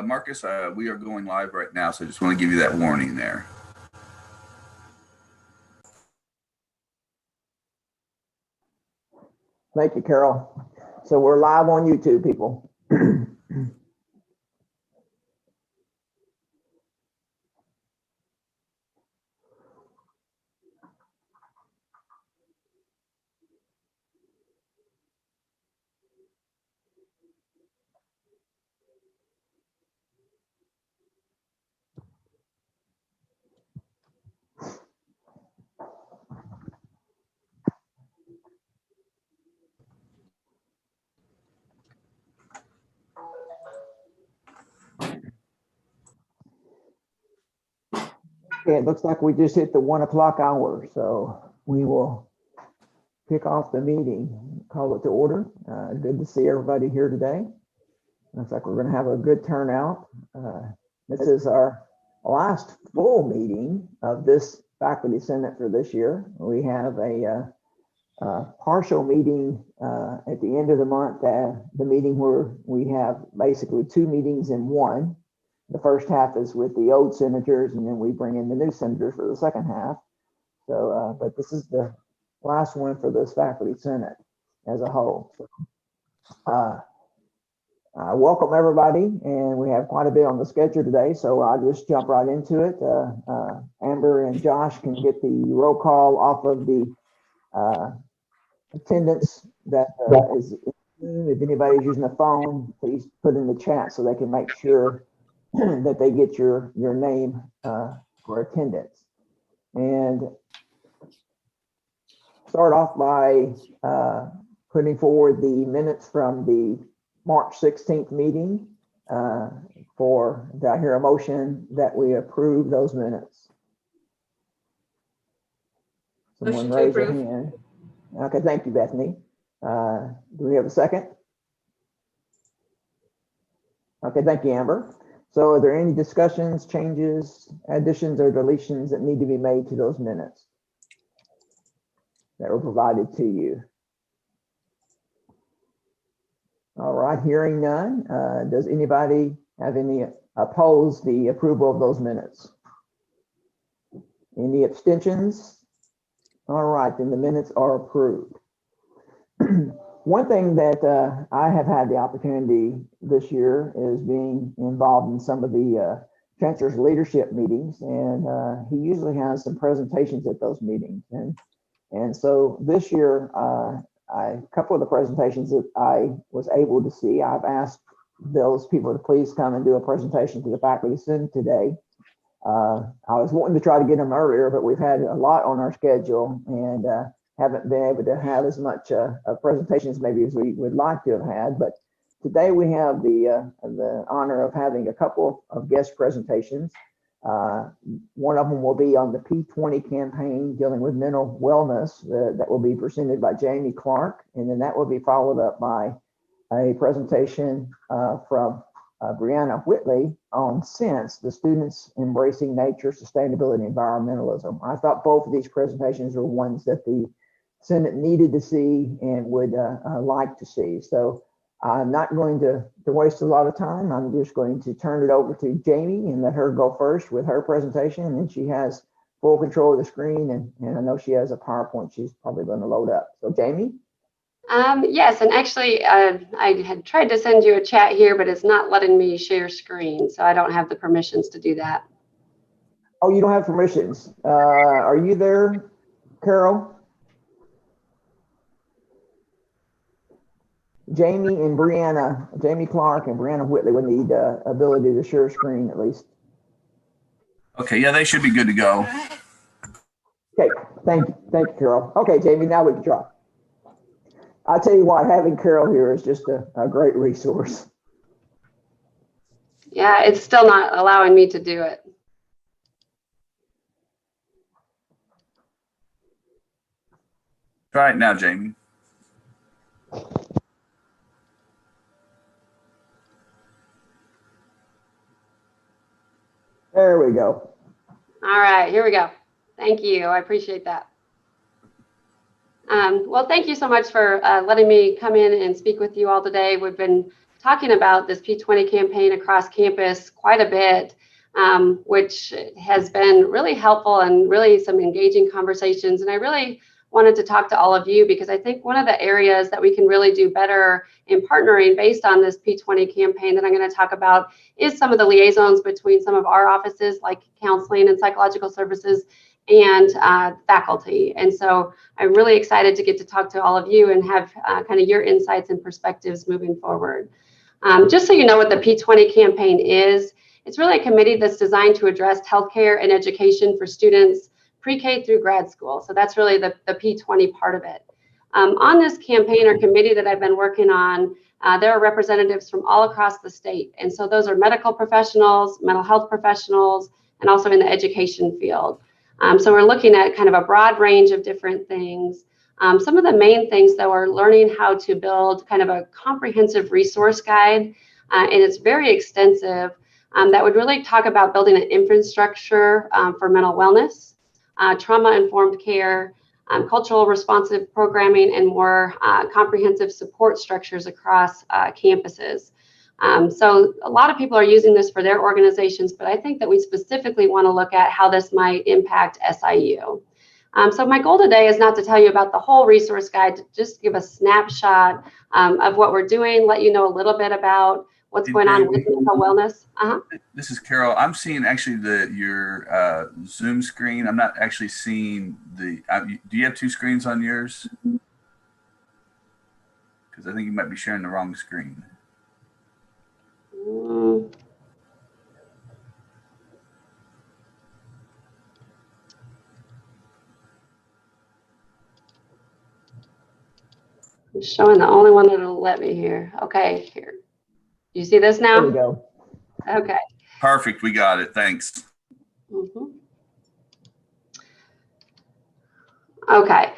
Marcus, we are going live right now, so I just want to give you that warning there. Thank you, Carol. So we're live on YouTube, people. Okay, it looks like we just hit the 1 o'clock hour, so we will kick off the meeting, call it to order. Good to see everybody here today. Looks like we're going to have a good turnout. This is our last full meeting of this faculty senate for this year. We have a partial meeting at the end of the month, the meeting where we have basically 2 meetings in one. The first half is with the old senators, and then we bring in the new senators for the second half. So, but this is the last one for this faculty senate as a whole. So, welcome everybody, and we have quite a bit on the schedule today, so I'll just jump right into it. Amber and Josh can get the roll call off of the attendance that is. If anybody's using a phone, please put in the chat so they can make sure that they get your name for attendance. And start off by putting forward the minutes from the March 16th meeting. Do I hear a motion that we approve those minutes? Someone raise their hand. Okay, thank you, Bethany. Do we have a second? Okay, thank you, Amber. So are there any discussions, changes, additions, or deletions that need to be made to those minutes that were provided to you? All right, hearing none. Does anybody have any oppose the approval of those minutes? Any abstentions? All right, then the minutes are approved. One thing that I have had the opportunity this year is being involved in some of the Chancellor's leadership meetings, and he usually has some presentations at those meetings. And so this year, a couple of the presentations that I was able to see, I've asked those people to please come and do a presentation to the faculty senate today. I was wanting to try to get them earlier, but we've had a lot on our schedule and haven't been able to have as much presentations maybe as we would like to have had. But today we have the honor of having a couple of guest presentations. One of them will be on the P20 campaign dealing with mental wellness that will be presented by Jamie Clark, and then that will be followed up by a presentation from Brianna Whitley on SENSE, the Students Embracing Nature, Sustainability, Environmentalism. I thought both of these presentations were ones that the Senate needed to see and would like to see. So I'm not going to waste a lot of time. I'm just going to turn it over to Jamie and let her go first with her presentation. And she has full control of the screen, and I know she has a PowerPoint she's probably going to load up. So Jamie? Yes, and actually I had tried to send you a chat here, but it's not letting me share screen, so I don't have the permissions to do that. Oh, you don't have permissions. Are you there, Carol? Jamie and Brianna, Jamie Clark and Brianna Whitley would need ability to share screen at least. Okay, yeah, they should be good to go. Okay, thank you, Carol. Okay, Jamie, now we can try. I'll tell you what, having Carol here is just a great resource. Yeah, it's still not allowing me to do it. Try it now, Jamie. There we go. All right, here we go. Thank you. I appreciate that. Well, thank you so much for letting me come in and speak with you all today. We've been talking about this P20 campaign across campus quite a bit, which has been really helpful and really some engaging conversations. And I really wanted to talk to all of you because I think one of the areas that we can really do better in partnering based on this P20 campaign that I'm going to talk about is some of the liaisons between some of our offices like counseling and psychological services and faculty. And so I'm really excited to get to talk to all of you and have kind of your insights and perspectives moving forward. Just so you know what the P20 campaign is, it's really a committee that's designed to address healthcare and education for students pre-K through grad school. So that's really the P20 part of it. On this campaign or committee that I've been working on, there are representatives from all across the state. And so those are medical professionals, mental health professionals, and also in the education field. So we're looking at kind of a broad range of different things. Some of the main things, though, are learning how to build kind of a comprehensive resource guide, and it's very extensive, that would really talk about building an infrastructure for mental wellness, trauma-informed care, cultural responsive programming, and more comprehensive support structures across campuses. So a lot of people are using this for their organizations, but I think that we specifically want to look at how this might impact SIU. So my goal today is not to tell you about the whole resource guide, to just give a snapshot of what we're doing, let you know a little bit about what's going on with mental wellness. This is Carol. I'm seeing actually your Zoom screen. I'm not actually seeing the, do you have two screens on yours? Because I think you might be sharing the wrong screen. I'm showing the only one that'll let me here. Okay, here. You see this now? There we go. Okay. Perfect. We got it. Thanks. Okay.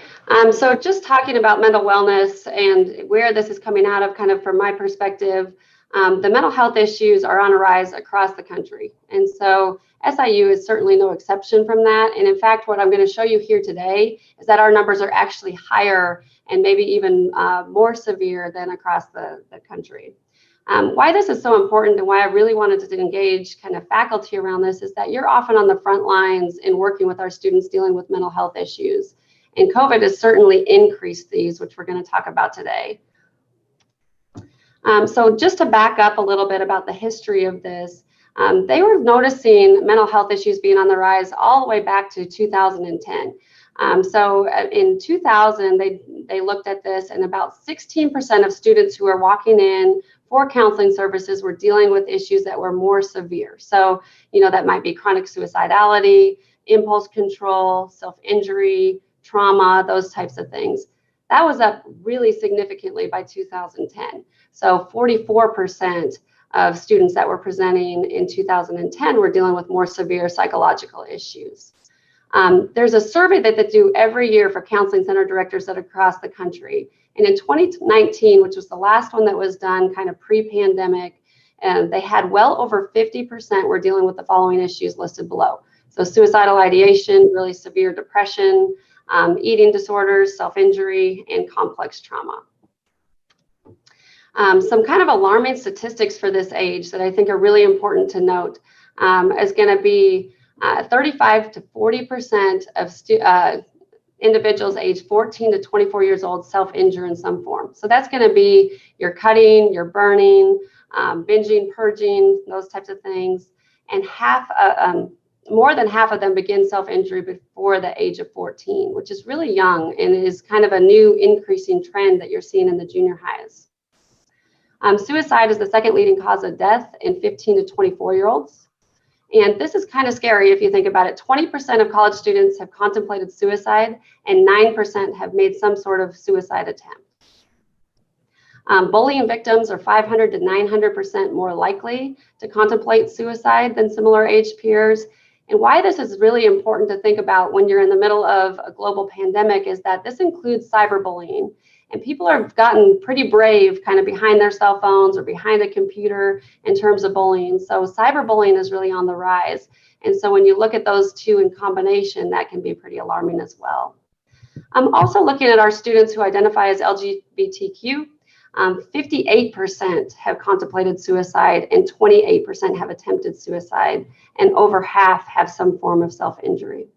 So just talking about mental wellness and where this is coming out of, kind of from my perspective, the mental health issues are on a rise across the country. And so SIU is certainly no exception from that. And in fact, what I'm going to show you here today is that our numbers are actually higher and maybe even more severe than across the country. Why this is so important and why I really wanted to engage kind of faculty around this is that you're often on the front lines in working with our students dealing with mental health issues. And COVID has certainly increased these, which we're going to talk about today. So just to back up a little bit about the history of this, they were noticing mental health issues being on the rise all the way back to 2010. So in 2000, they looked at this, and about 16% of students who were walking in for counseling services were dealing with issues that were more severe. So, you know, that might be chronic suicidality, impulse control, self-injury, trauma, those types of things. That was up really significantly by 2010. So 44% of students that were presenting in 2010 were dealing with more severe psychological issues. There's a survey that they do every year for counseling center directors that are across the country. And in 2019, which was the last one that was done kind of pre-pandemic, and they had well over 50% were dealing with the following issues listed below. So suicidal ideation, really severe depression, eating disorders, self-injury, and complex trauma. Some kind of alarming statistics for this age that I think are really important to note is going to be 35 to 40% of individuals aged 14 to 24 years old self-injure in some form. So that's going to be your cutting, your burning, binging, purging, those types of things. And more than half of them begin self-injury before the age of 14, which is really young and is kind of a new increasing trend that you're seeing in the junior highs. Suicide is the second leading cause of death in 15 to 24-year-olds. And this is kind of scary if you think about it. 20% of college students have contemplated suicide and 9% have made some sort of suicide attempt. Bullying victims are 500 to 900% more likely to contemplate suicide than similar age peers. And why this is really important to think about when you're in the middle of a global pandemic is that this includes cyberbullying. And people have gotten pretty brave kind of behind their cell phones or behind a computer in terms of bullying. So cyberbullying is really on the rise. And so when you look at those two in combination, that can be pretty alarming as well. I'm also looking at our students who identify as LGBTQ. 58% have contemplated suicide and 28% have attempted suicide, and over half have some form of self-injury.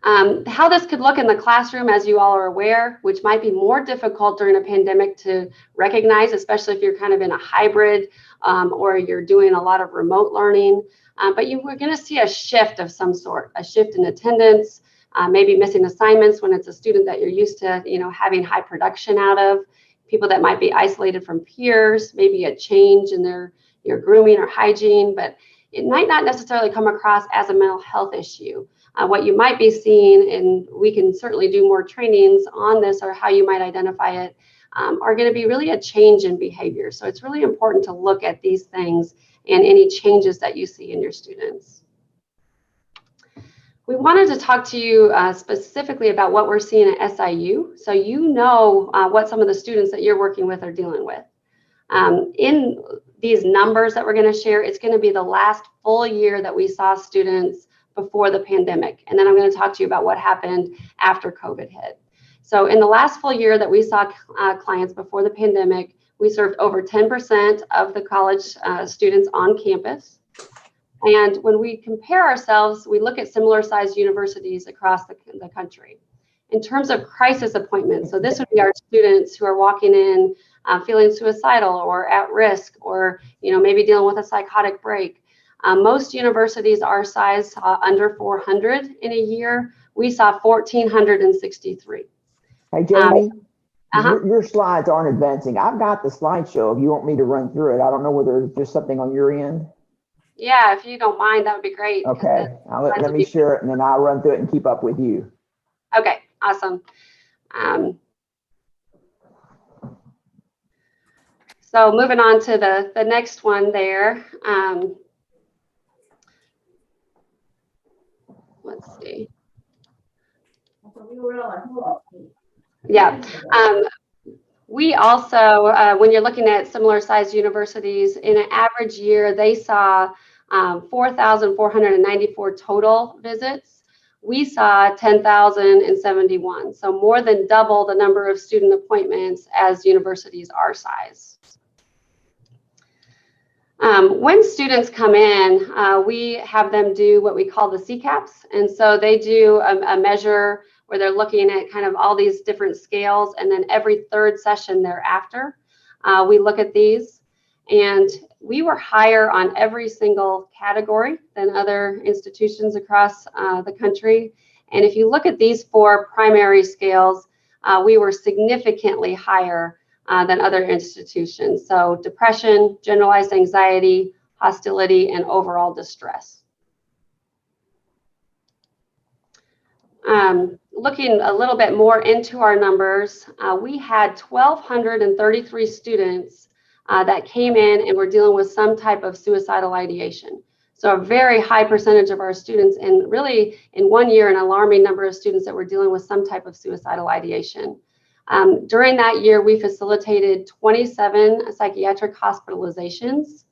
How this could look in the classroom, as you all are aware, which might be more difficult during a pandemic to recognize, especially if you're kind of in a hybrid or you're doing a lot of remote learning. But we're going to see a shift of some sort, a shift in attendance, maybe missing assignments when it's a student that you're used to, having high production out of, people that might be isolated from peers, maybe a change in your grooming or hygiene, but it might not necessarily come across as a mental health issue. What you might be seeing, and we can certainly do more trainings on this or how you might identify it, are going to be really a change in behavior. So it's really important to look at these things and any changes that you see in your students. We wanted to talk to you specifically about what we're seeing at SIU. So what some of the students that you're working with are dealing with. In these numbers that we're going to share, it's going to be the last full year that we saw students before the pandemic. And then I'm going to talk to you about what happened after COVID hit. So in the last full year that we saw clients before the pandemic, we served over 10% of the college students on campus. And when we compare ourselves, we look at similar sized universities across the country. In terms of crisis appointments, so this would be our students who are walking in feeling suicidal or at risk, or maybe dealing with a psychotic break. Most universities our size under 400 in a year. We saw 1,463. Hey, Jamie, your slides aren't advancing. I've got the slideshow if you want me to run through it. I don't know whether it's just something on your end. Yeah, if you don't mind, that would be great. Okay, let me share it and then I'll run through it and keep up with you. Okay, awesome. So moving on to the next one there. Let's see. Yeah. We also, when you're looking at similar sized universities, in an average year, they saw 4,494 total visits. We saw 10,071, so more than double the number of student appointments as universities our size. When students come in, we have them do what we call the CCAPS, and so they do a measure where they're looking at kind of all these different scales, and then every third session thereafter, we look at these, and we were higher on every single category than other institutions across the country. And if you look at these 4 primary scales, we were significantly higher than other institutions. So depression, generalized anxiety, hostility, and overall distress. Looking a little bit more into our numbers, we had 1,233 students that came in and were dealing with some type of suicidal ideation. So a very high percentage of our students, and really in 1 year, an alarming number of students that were dealing with some type of suicidal ideation. During that year, we facilitated 27 psychiatric hospitalizations,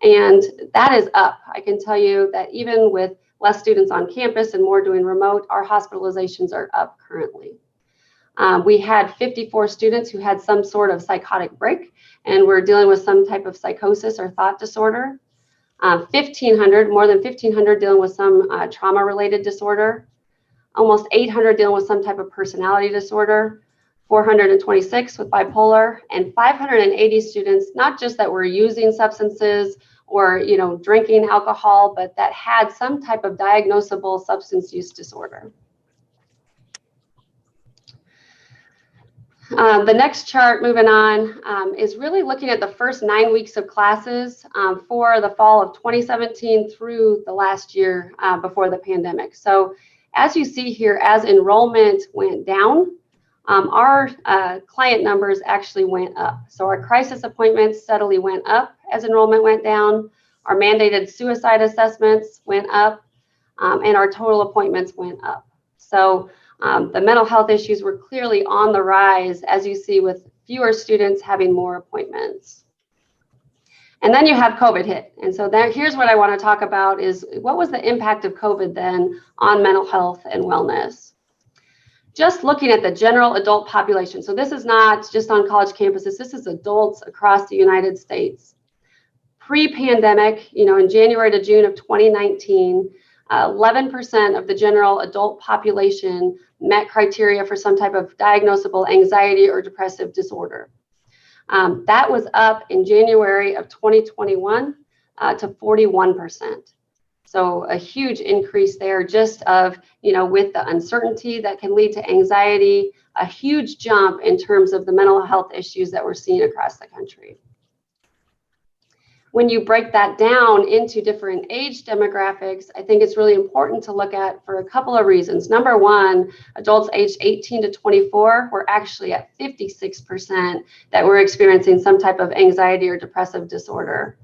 and that is up. I can tell you that even with less students on campus and more doing remote, our hospitalizations are up currently. We had 54 students who had some sort of psychotic break and were dealing with some type of psychosis or thought disorder. 1,500, more than 1,500 dealing with some trauma-related disorder. Almost 800 dealing with some type of personality disorder. 426 with bipolar, and 580 students, not just that were using substances or drinking alcohol, but that had some type of diagnosable substance use disorder. The next chart, moving on, is really looking at the first 9 weeks of classes for the fall of 2017 through the last year before the pandemic. So as you see here, as enrollment went down, our client numbers actually went up. So our crisis appointments steadily went up as enrollment went down. Our mandated suicide assessments went up, and our total appointments went up. So the mental health issues were clearly on the rise, as you see, with fewer students having more appointments. And then you have COVID hit. And so here's what I want to talk about is what was the impact of COVID then on mental health and wellness. just looking at the general adult population, so this is not just on college campuses, this is adults across the United States. Pre-pandemic, in January to June of 2019, 11% of the general adult population met criteria for some type of diagnosable anxiety or depressive disorder. That was up in January of 2021 to 41%. So a huge increase there just of, with the uncertainty that can lead to anxiety, a huge jump in terms of the mental health issues that we're seeing across the country. When you break that down into different age demographics, I think it's really important to look at for a couple of reasons. Number one, adults aged 18 to 24 were actually at 56% that were experiencing some type of anxiety or depressive disorder.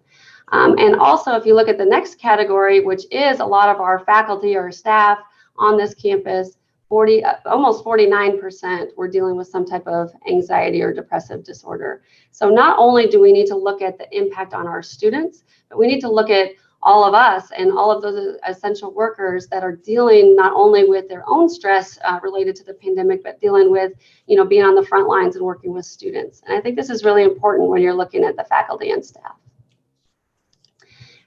And also, if you look at the next category, which is a lot of our faculty or staff on this campus, almost 49% were dealing with some type of anxiety or depressive disorder. So not only do we need to look at the impact on our students, but we need to look at all of us and all of those essential workers that are dealing not only with their own stress related to the pandemic, but dealing with, being on the front lines and working with students. And I think this is really important when you're looking at the faculty and staff.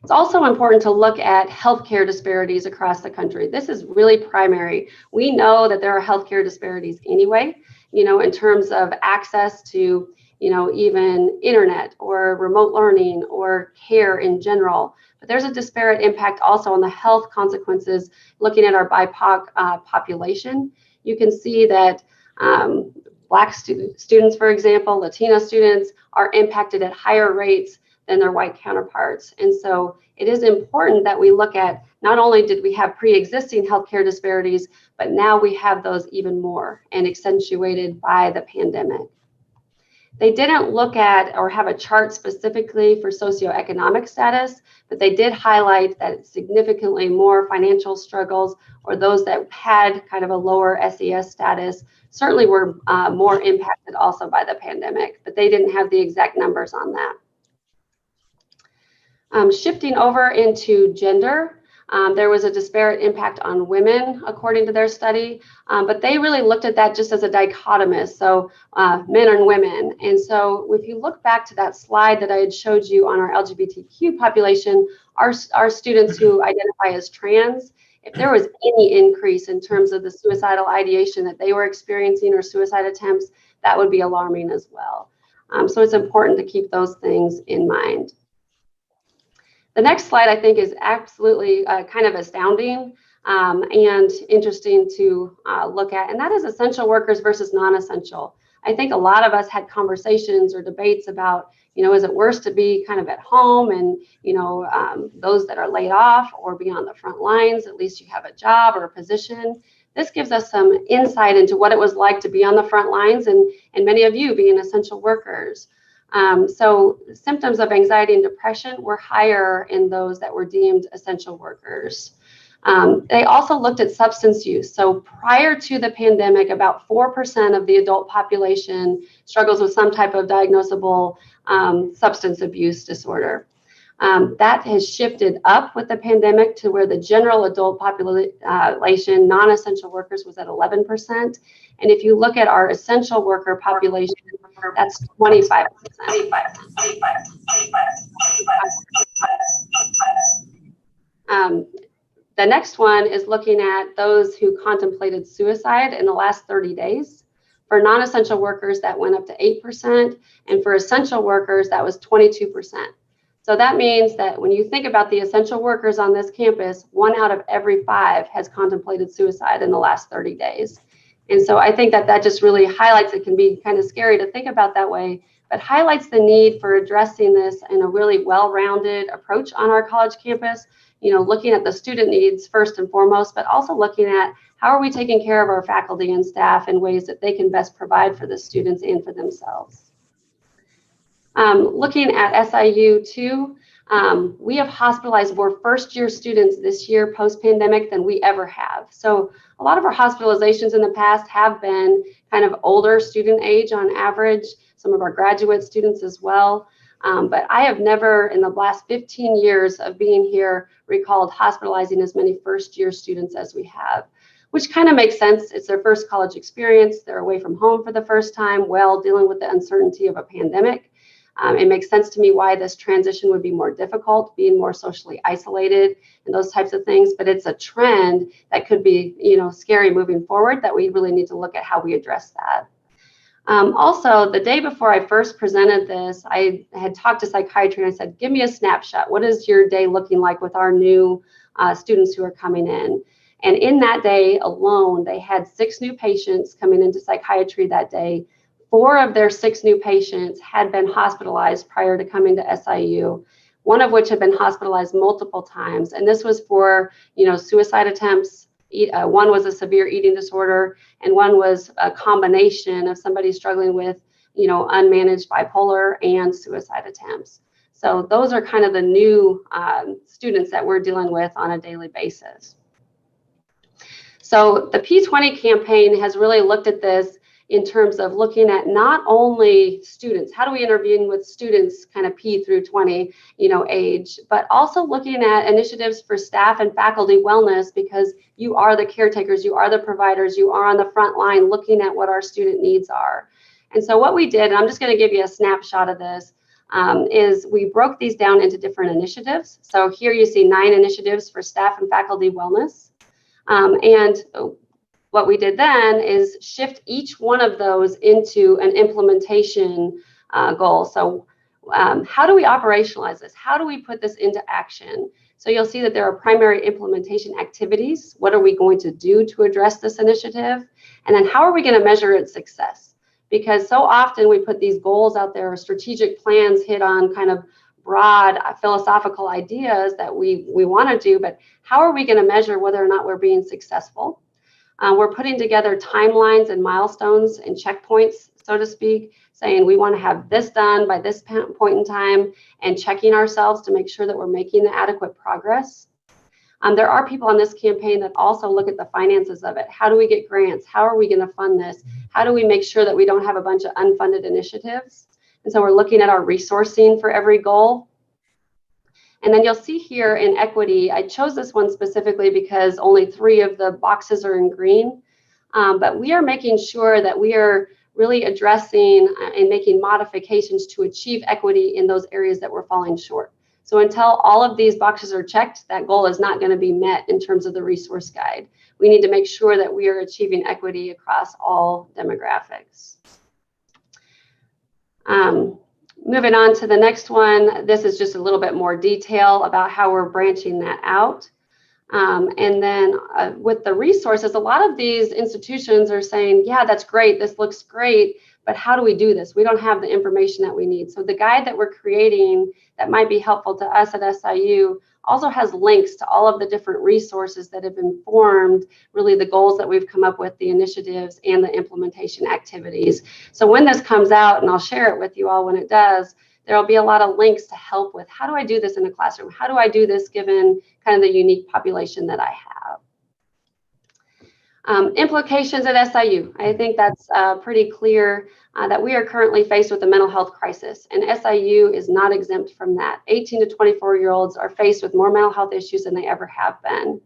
It's also important to look at healthcare disparities across the country. This is really primary. We know that there are healthcare disparities anyway, in terms of access to, even internet or remote learning or care in general. But there's a disparate impact also on the health consequences looking at our BIPOC population. You can see that Black students, for example, Latino students are impacted at higher rates than their white counterparts. And so it is important that we look at not only did we have pre-existing healthcare disparities, but now we have those even more and accentuated by the pandemic. They didn't look at or have a chart specifically for socioeconomic status, but they did highlight that significantly more financial struggles or those that had kind of a lower SES status certainly were more impacted also by the pandemic, but they didn't have the exact numbers on that. Shifting over into gender, there was a disparate impact on women, according to their study, but they really looked at that just as a dichotomous, so men and women. And so if you look back to that slide that I had showed you on our LGBTQ population, our students who identify as trans, if there was any increase in terms of the suicidal ideation that they were experiencing or suicide attempts, that would be alarming as well. So it's important to keep those things in mind. The next slide, I think, is absolutely kind of astounding and interesting to look at, and that is essential workers versus non-essential. I think a lot of us had conversations or debates about, is it worse to be kind of at home and, those that are laid off or be on the front lines, at least you have a job or a position. This gives us some insight into what it was like to be on the front lines and many of you being essential workers. So symptoms of anxiety and depression were higher in those that were deemed essential workers. They also looked at substance use. So prior to the pandemic, about 4% of the adult population struggles with some type of diagnosable substance abuse disorder. That has shifted up with the pandemic to where the general adult population, non-essential workers, was at 11%. And if you look at our essential worker population, that's 25%. The next one is looking at those who contemplated suicide in the last 30 days. For non-essential workers, that went up to 8%. And for essential workers, that was 22%. So that means that when you think about the essential workers on this campus, 1 out of every 5 has contemplated suicide in the last 30 days. And so I think that just really highlights, it can be kind of scary to think about that way, but highlights the need for addressing this in a really well-rounded approach on our college campus, looking at the student needs first and foremost, but also looking at how are we taking care of our faculty and staff in ways that they can best provide for the students and for themselves. Looking at SIU too, we have hospitalized more first-year students this year post-pandemic than we ever have. So a lot of our hospitalizations in the past have been kind of older student age on average, some of our graduate students as well. But I have never, in the last 15 years of being here, recalled hospitalizing as many first-year students as we have, which kind of makes sense. It's their first college experience. They're away from home for the first time while dealing with the uncertainty of a pandemic. It makes sense to me why this transition would be more difficult, being more socially isolated and those types of things. But it's a trend that could be, scary moving forward, that we really need to look at how we address that. Also, the day before I first presented this, I had talked to psychiatry and I said, give me a snapshot. What is your day looking like with our new students who are coming in? And in that day alone, they had 6 new patients coming into psychiatry that day. 4 of their 6 new patients had been hospitalized prior to coming to SIU, one of which had been hospitalized multiple times. And this was for, suicide attempts. One was a severe eating disorder, and one was a combination of somebody struggling with, unmanaged bipolar and suicide attempts. So those are kind of the new students that we're dealing with on a daily basis. So the P20 campaign has really looked at this in terms of looking at not only students, how do we intervene with students kind of P through 20, age, but also looking at initiatives for staff and faculty wellness, because you are the caretakers, you are the providers, you are on the front line looking at what our student needs are. And so what we did, and I'm just going to give you a snapshot of this, is we broke these down into different initiatives. So here you see 9 initiatives for staff and faculty wellness. And what we did then is shift each one of those into an implementation goal. So how do we operationalize this? How do we put this into action? So you'll see that there are primary implementation activities. What are we going to do to address this initiative? And then how are we going to measure its success? Because so often we put these goals out there, or strategic plans hit on kind of broad philosophical ideas that we want to do, but how are we going to measure whether or not we're being successful? We're putting together timelines and milestones and checkpoints, so to speak, saying we want to have this done by this point in time, and checking ourselves to make sure that we're making the adequate progress. There are people on this campaign that also look at the finances of it. How do we get grants? How are we going to fund this? How do we make sure that we don't have a bunch of unfunded initiatives? And so we're looking at our resourcing for every goal. And then you'll see here in equity, I chose this one specifically because only 3 of the boxes are in green. But we are making sure that we are really addressing and making modifications to achieve equity in those areas that we're falling short. So until all of these boxes are checked, that goal is not going to be met in terms of the resource guide. We need to make sure that we are achieving equity across all demographics. Moving on to the next one, this is just a little bit more detail about how we're branching that out. And then with the resources, a lot of these institutions are saying, yeah, that's great, this looks great, but how do we do this? We don't have the information that we need. So the guide that we're creating that might be helpful to us at SIU also has links to all of the different resources that have informed really the goals that we've come up with, the initiatives and the implementation activities. So when this comes out, and I'll share it with you all when it does, there'll be a lot of links to help with how do I do this in a classroom? How do I do this given kind of the unique population that I have? Implications at SIU. I think that's pretty clear that we are currently faced with a mental health crisis, and SIU is not exempt from that. 18 to 24-year-olds are faced with more mental health issues than they ever have been.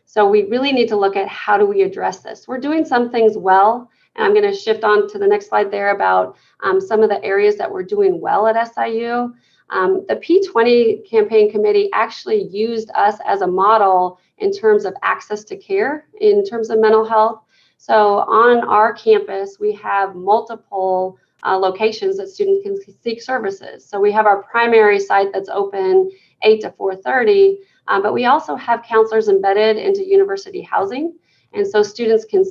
So we really need to look at how do we address this. We're doing some things well, and I'm going to shift on to the next slide there about some of the areas that we're doing well at SIU. The P20 campaign committee actually used us as a model in terms of access to care, in terms of mental health. So on our campus, we have multiple locations that students can seek services. So we have our primary site that's open 8 to 4:30, but we also have counselors embedded into university housing. And so students can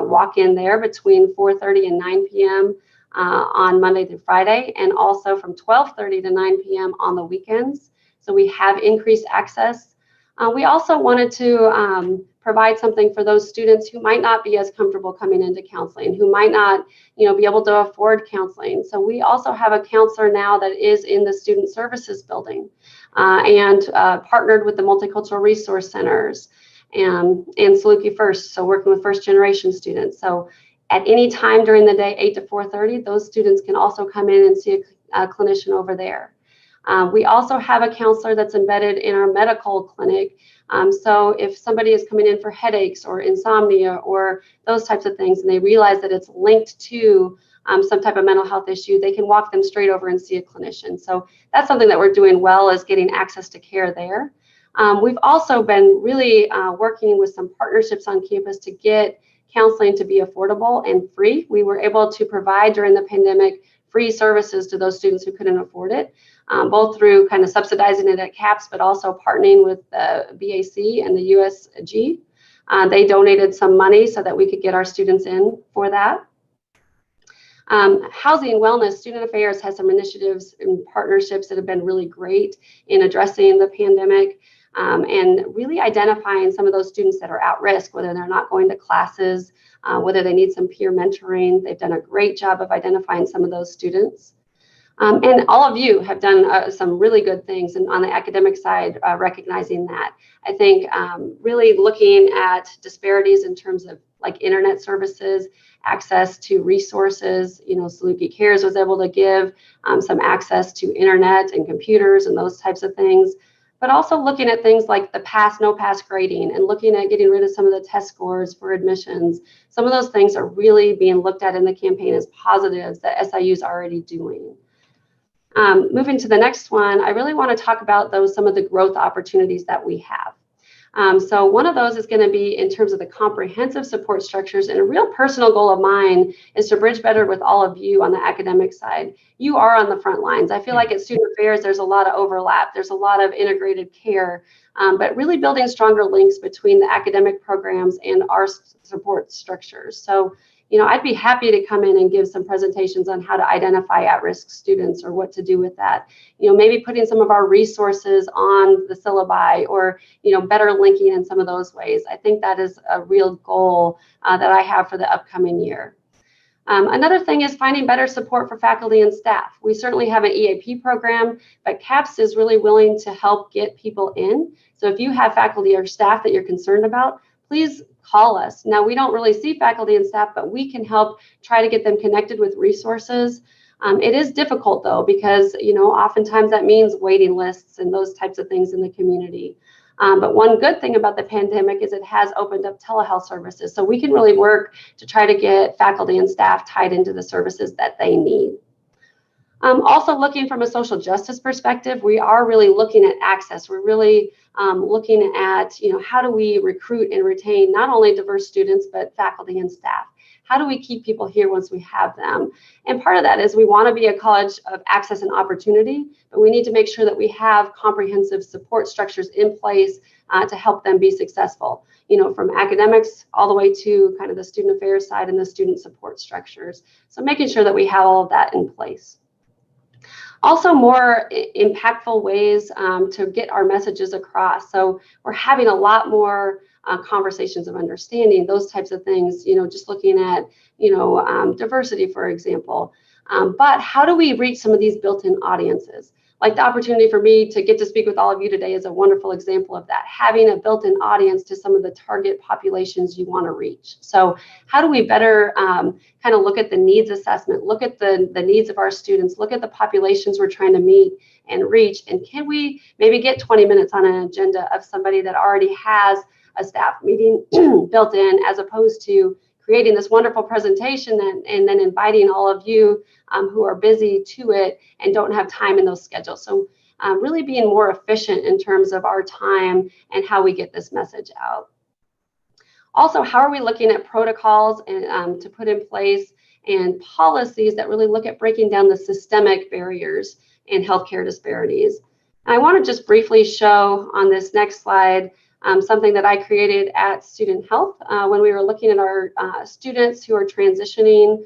walk in there between 4:30 and 9 p.m. On Monday through Friday, and also from 12:30 to 9 p.m. on the weekends. So we have increased access. We also wanted to provide something for those students who might not be as comfortable coming into counseling, who might not, be able to afford counseling. So we also have a counselor now that is in the student services building and partnered with the multicultural resource centers and Saluki First, so working with first generation students. So at any time during the day, 8 to 4:30, those students can also come in and see a clinician over there. We also have a counselor that's embedded in our medical clinic. So if somebody is coming in for headaches or insomnia or those types of things, and they realize that it's linked to some type of mental health issue, they can walk them straight over and see a clinician. So that's something that we're doing well, is getting access to care there. We've also been really working with some partnerships on campus to get counseling to be affordable and free. We were able to provide during the pandemic free services to those students who couldn't afford it, both through kind of subsidizing it at CAPS, but also partnering with the BAC and the USG. They donated some money so that we could get our students in for that. Housing and Wellness, Student Affairs has some initiatives and partnerships that have been really great in addressing the pandemic. And really identifying some of those students that are at risk, whether they're not going to classes, whether they need some peer mentoring. They've done a great job of identifying some of those students. And all of you have done some really good things and on the academic side, recognizing that. I think really looking at disparities in terms of like internet services, access to resources. Saluki Cares was able to give some access to internet and computers and those types of things. But also looking at things like the pass, no pass grading, and looking at getting rid of some of the test scores for admissions. Some of those things are really being looked at in the campaign as positives that SIU is already doing. Moving to the next one, I really want to talk about some of the growth opportunities that we have. So one of those is going to be in terms of the comprehensive support structures, and a real personal goal of mine is to bridge better with all of you on the academic side. You are on the front lines. I feel like at Student Affairs, there's a lot of overlap. There's a lot of integrated care, but really building stronger links between the academic programs and our support structures. So, I'd be happy to come in and give some presentations on how to identify at-risk students or what to do with that. Maybe putting some of our resources on the syllabi or, better linking in some of those ways. I think that is a real goal that I have for the upcoming year. Another thing is finding better support for faculty and staff. We certainly have an EAP program, but CAPS is really willing to help get people in. So if you have faculty or staff that you're concerned about, please call us. Now, we don't really see faculty and staff, but we can help try to get them connected with resources. It is difficult though, because oftentimes that means waiting lists and those types of things in the community. But one good thing about the pandemic is it has opened up telehealth services. So we can really work to try to get faculty and staff tied into the services that they need. Also looking from a social justice perspective, we are really looking at access. We're really looking at, how do we recruit and retain not only diverse students, but faculty and staff? How do we keep people here once we have them? And part of that is we want to be a college of access and opportunity, but we need to make sure that we have comprehensive support structures in place to help them be successful, from academics all the way to kind of the student affairs side and the student support structures. So making sure that we have all of that in place. Also more impactful ways to get our messages across. So we're having a lot more conversations of understanding, those types of things, just looking at, diversity, for example. But how do we reach some of these built-in audiences? Like the opportunity for me to get to speak with all of you today is a wonderful example of that, having a built-in audience to some of the target populations you want to reach. So how do we better kind of look at the needs assessment, look at the needs of our students, look at the populations we're trying to meet and reach, and can we maybe get 20 minutes on an agenda of somebody that already has a staff meeting built in, as opposed to creating this wonderful presentation and then inviting all of you who are busy to it and don't have time in those schedules. So really being more efficient in terms of our time and how we get this message out. Also, how are we looking at protocols and to put in place and policies that really look at breaking down the systemic barriers and healthcare disparities? And I want to just briefly show on this next slide something that I created at Student Health when we were looking at our students who are transitioning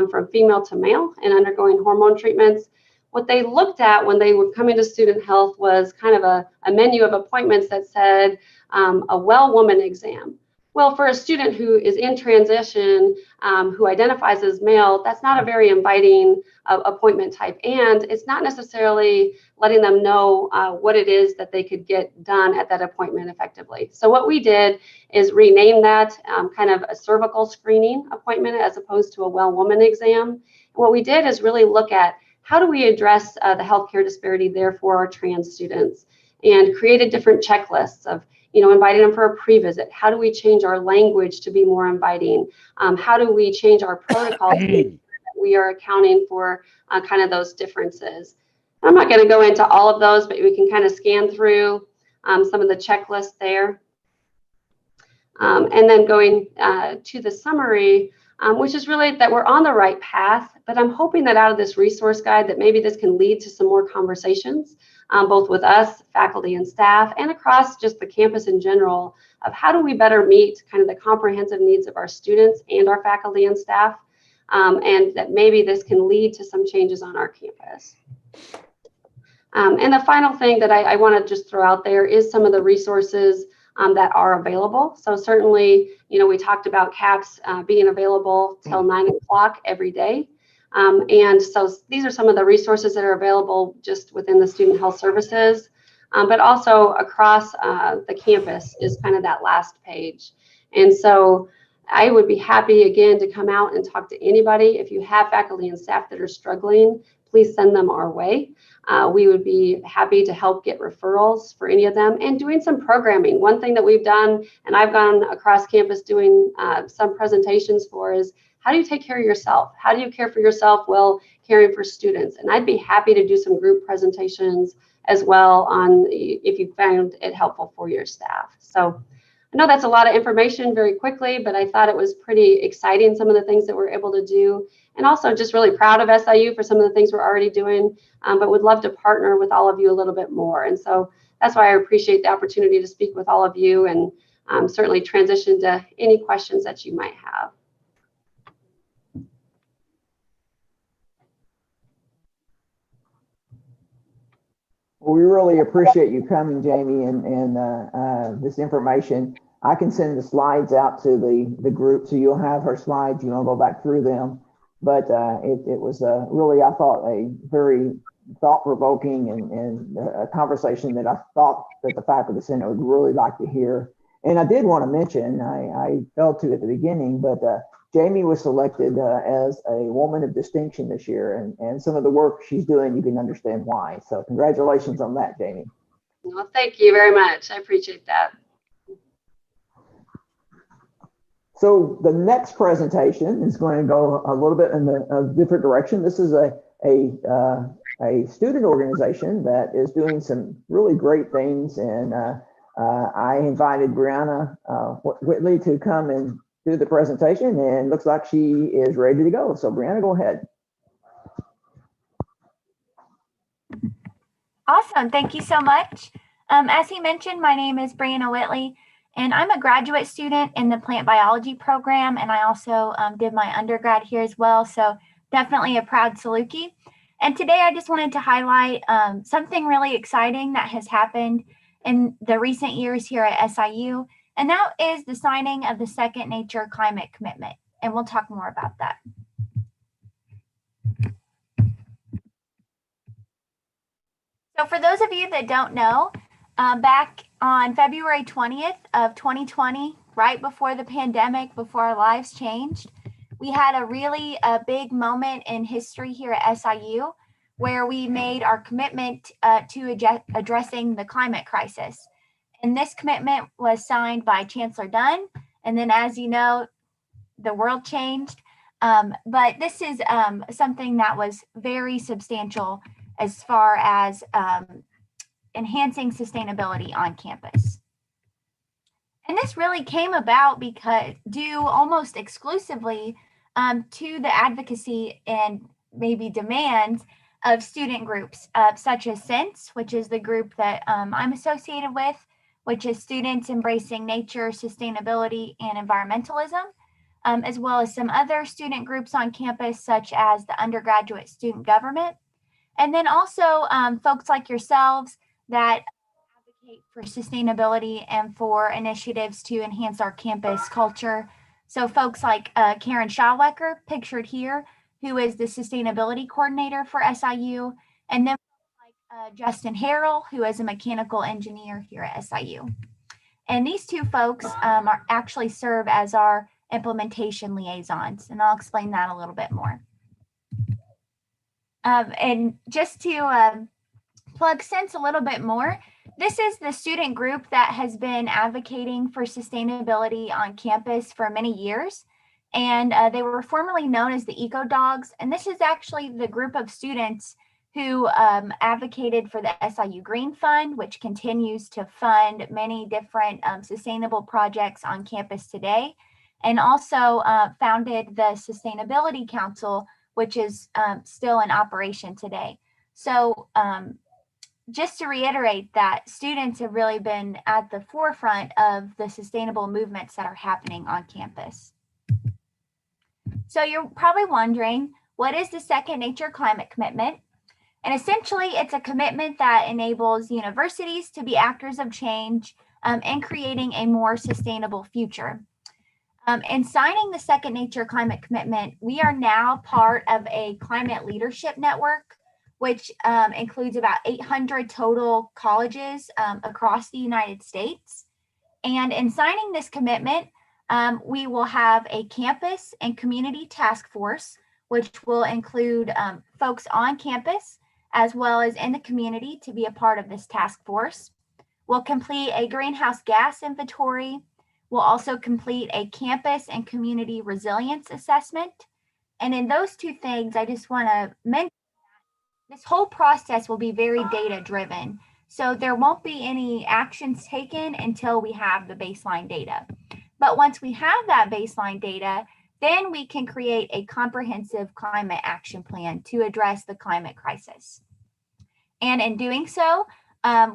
from female to male and undergoing hormone treatments. What they looked at when they were coming to Student Health was kind of a menu of appointments that said a well woman exam. Well, for a student who is in transition, who identifies as male, that's not a very inviting appointment type. And it's not necessarily letting them know what it is that they could get done at that appointment effectively. So what we did is rename that kind of a cervical screening appointment as opposed to a well woman exam. And what we did is really look at how do we address the healthcare disparity there for our trans students, and created different checklists of, inviting them for a pre-visit. How do we change our language to be more inviting? How do we change our protocols to make sure that we are accounting for kind of those differences? I'm not going to go into all of those, but we can kind of scan through some of the checklists there. And then going to the summary, which is really that we're on the right path, but I'm hoping that out of this resource guide that maybe this can lead to some more conversations, both with us, faculty and staff, and across just the campus in general, of how do we better meet kind of the comprehensive needs of our students and our faculty and staff, and that maybe this can lead to some changes on our campus. And the final thing that I want to just throw out there is some of the resources that are available. So certainly, we talked about CAPS being available till 9 o'clock every day. And so these are some of the resources that are available just within the student health services, but also across the campus is kind of that last page. And so I would be happy again to come out and talk to anybody. If you have faculty and staff that are struggling, please send them our way. We would be happy to help get referrals for any of them, and doing some programming. One thing that we've done, and I've gone across campus doing some presentations for, is how do you take care of yourself? How do you care for yourself while caring for students? And I'd be happy to do some group presentations as well on if you found it helpful for your staff. So I know that's a lot of information very quickly, but I thought it was pretty exciting, some of the things that we're able to do. And also just really proud of SIU for some of the things we're already doing, but would love to partner with all of you a little bit more. And so that's why I appreciate the opportunity to speak with all of you, and certainly transition to any questions that you might have. Well, we really appreciate you coming, Jamie, and this information. I can send the slides out to the group, so you'll have her slides. You don't go back through them. But it was really, I thought, a very thought-provoking and a conversation that I thought that the faculty center would really like to hear. And I did want to mention, I failed to at the beginning, but Jamie was selected as a woman of distinction this year, and some of the work she's doing, you can understand why. So congratulations on that, Jamie. Well, thank you very much. I appreciate that. So the next presentation is going to go a little bit in a different direction. This is a student organization that is doing some really great things, and I invited Brianna Whitley to come and do the presentation, and looks like she is ready to go. So Brianna, go ahead. Awesome, thank you so much. As he mentioned, my name is Brianna Whitley, and I'm a graduate student in the plant biology program, and I also did my undergrad here as well, so definitely a proud Saluki. And today I just wanted to highlight something really exciting that has happened in the recent years here at SIU, and that is the signing of the Second Nature Climate Commitment, and we'll talk more about that. So for those of you that don't know, back on February 20th of 2020, right before the pandemic, before our lives changed, we had a really big moment in history here at SIU where we made our commitment to addressing the climate crisis. And this commitment was signed by Chancellor Dunn. And then, as you know, the world changed. But this is something that was very substantial as far as enhancing sustainability on campus. And this really came about because due almost exclusively to the advocacy and maybe demands of student groups such as SENSE, which is the group that I'm associated with, which is Students Embracing Nature, Sustainability, and Environmentalism, as well as some other student groups on campus, such as the Undergraduate Student Government. And then also folks like yourselves that advocate for sustainability and for initiatives to enhance our campus culture. So folks like Karen Schauwecker, pictured here, who is the sustainability coordinator for SIU, and then like Justin Harrell, who is a mechanical engineer here at SIU. And these two folks are actually serve as our implementation liaisons, and I'll explain that a little bit more. And just to plug Sense a little bit more, this is the student group that has been advocating for sustainability on campus for many years. And they were formerly known as the Eco Dogs. And this is actually the group of students who advocated for the SIU Green Fund, which continues to fund many different sustainable projects on campus today, and also founded the Sustainability Council, which is still in operation today. So just to reiterate that students have really been at the forefront of the sustainable movements that are happening on campus. So you're probably wondering, what is the Second Nature Climate Commitment? And essentially, it's a commitment that enables universities to be actors of change and creating a more sustainable future. In signing the Second Nature Climate Commitment, we are now part of a climate leadership network, which includes about 800 total colleges across the United States. And in signing this commitment, we will have a campus and community task force, which will include folks on campus as well as in the community to be a part of this task force. We'll complete a greenhouse gas inventory. We'll also complete a campus and community resilience assessment. And in those two things, I just want to mention this whole process will be very data driven. So there won't be any actions taken until we have the baseline data. But once we have that baseline data, then we can create a comprehensive climate action plan to address the climate crisis. And in doing so,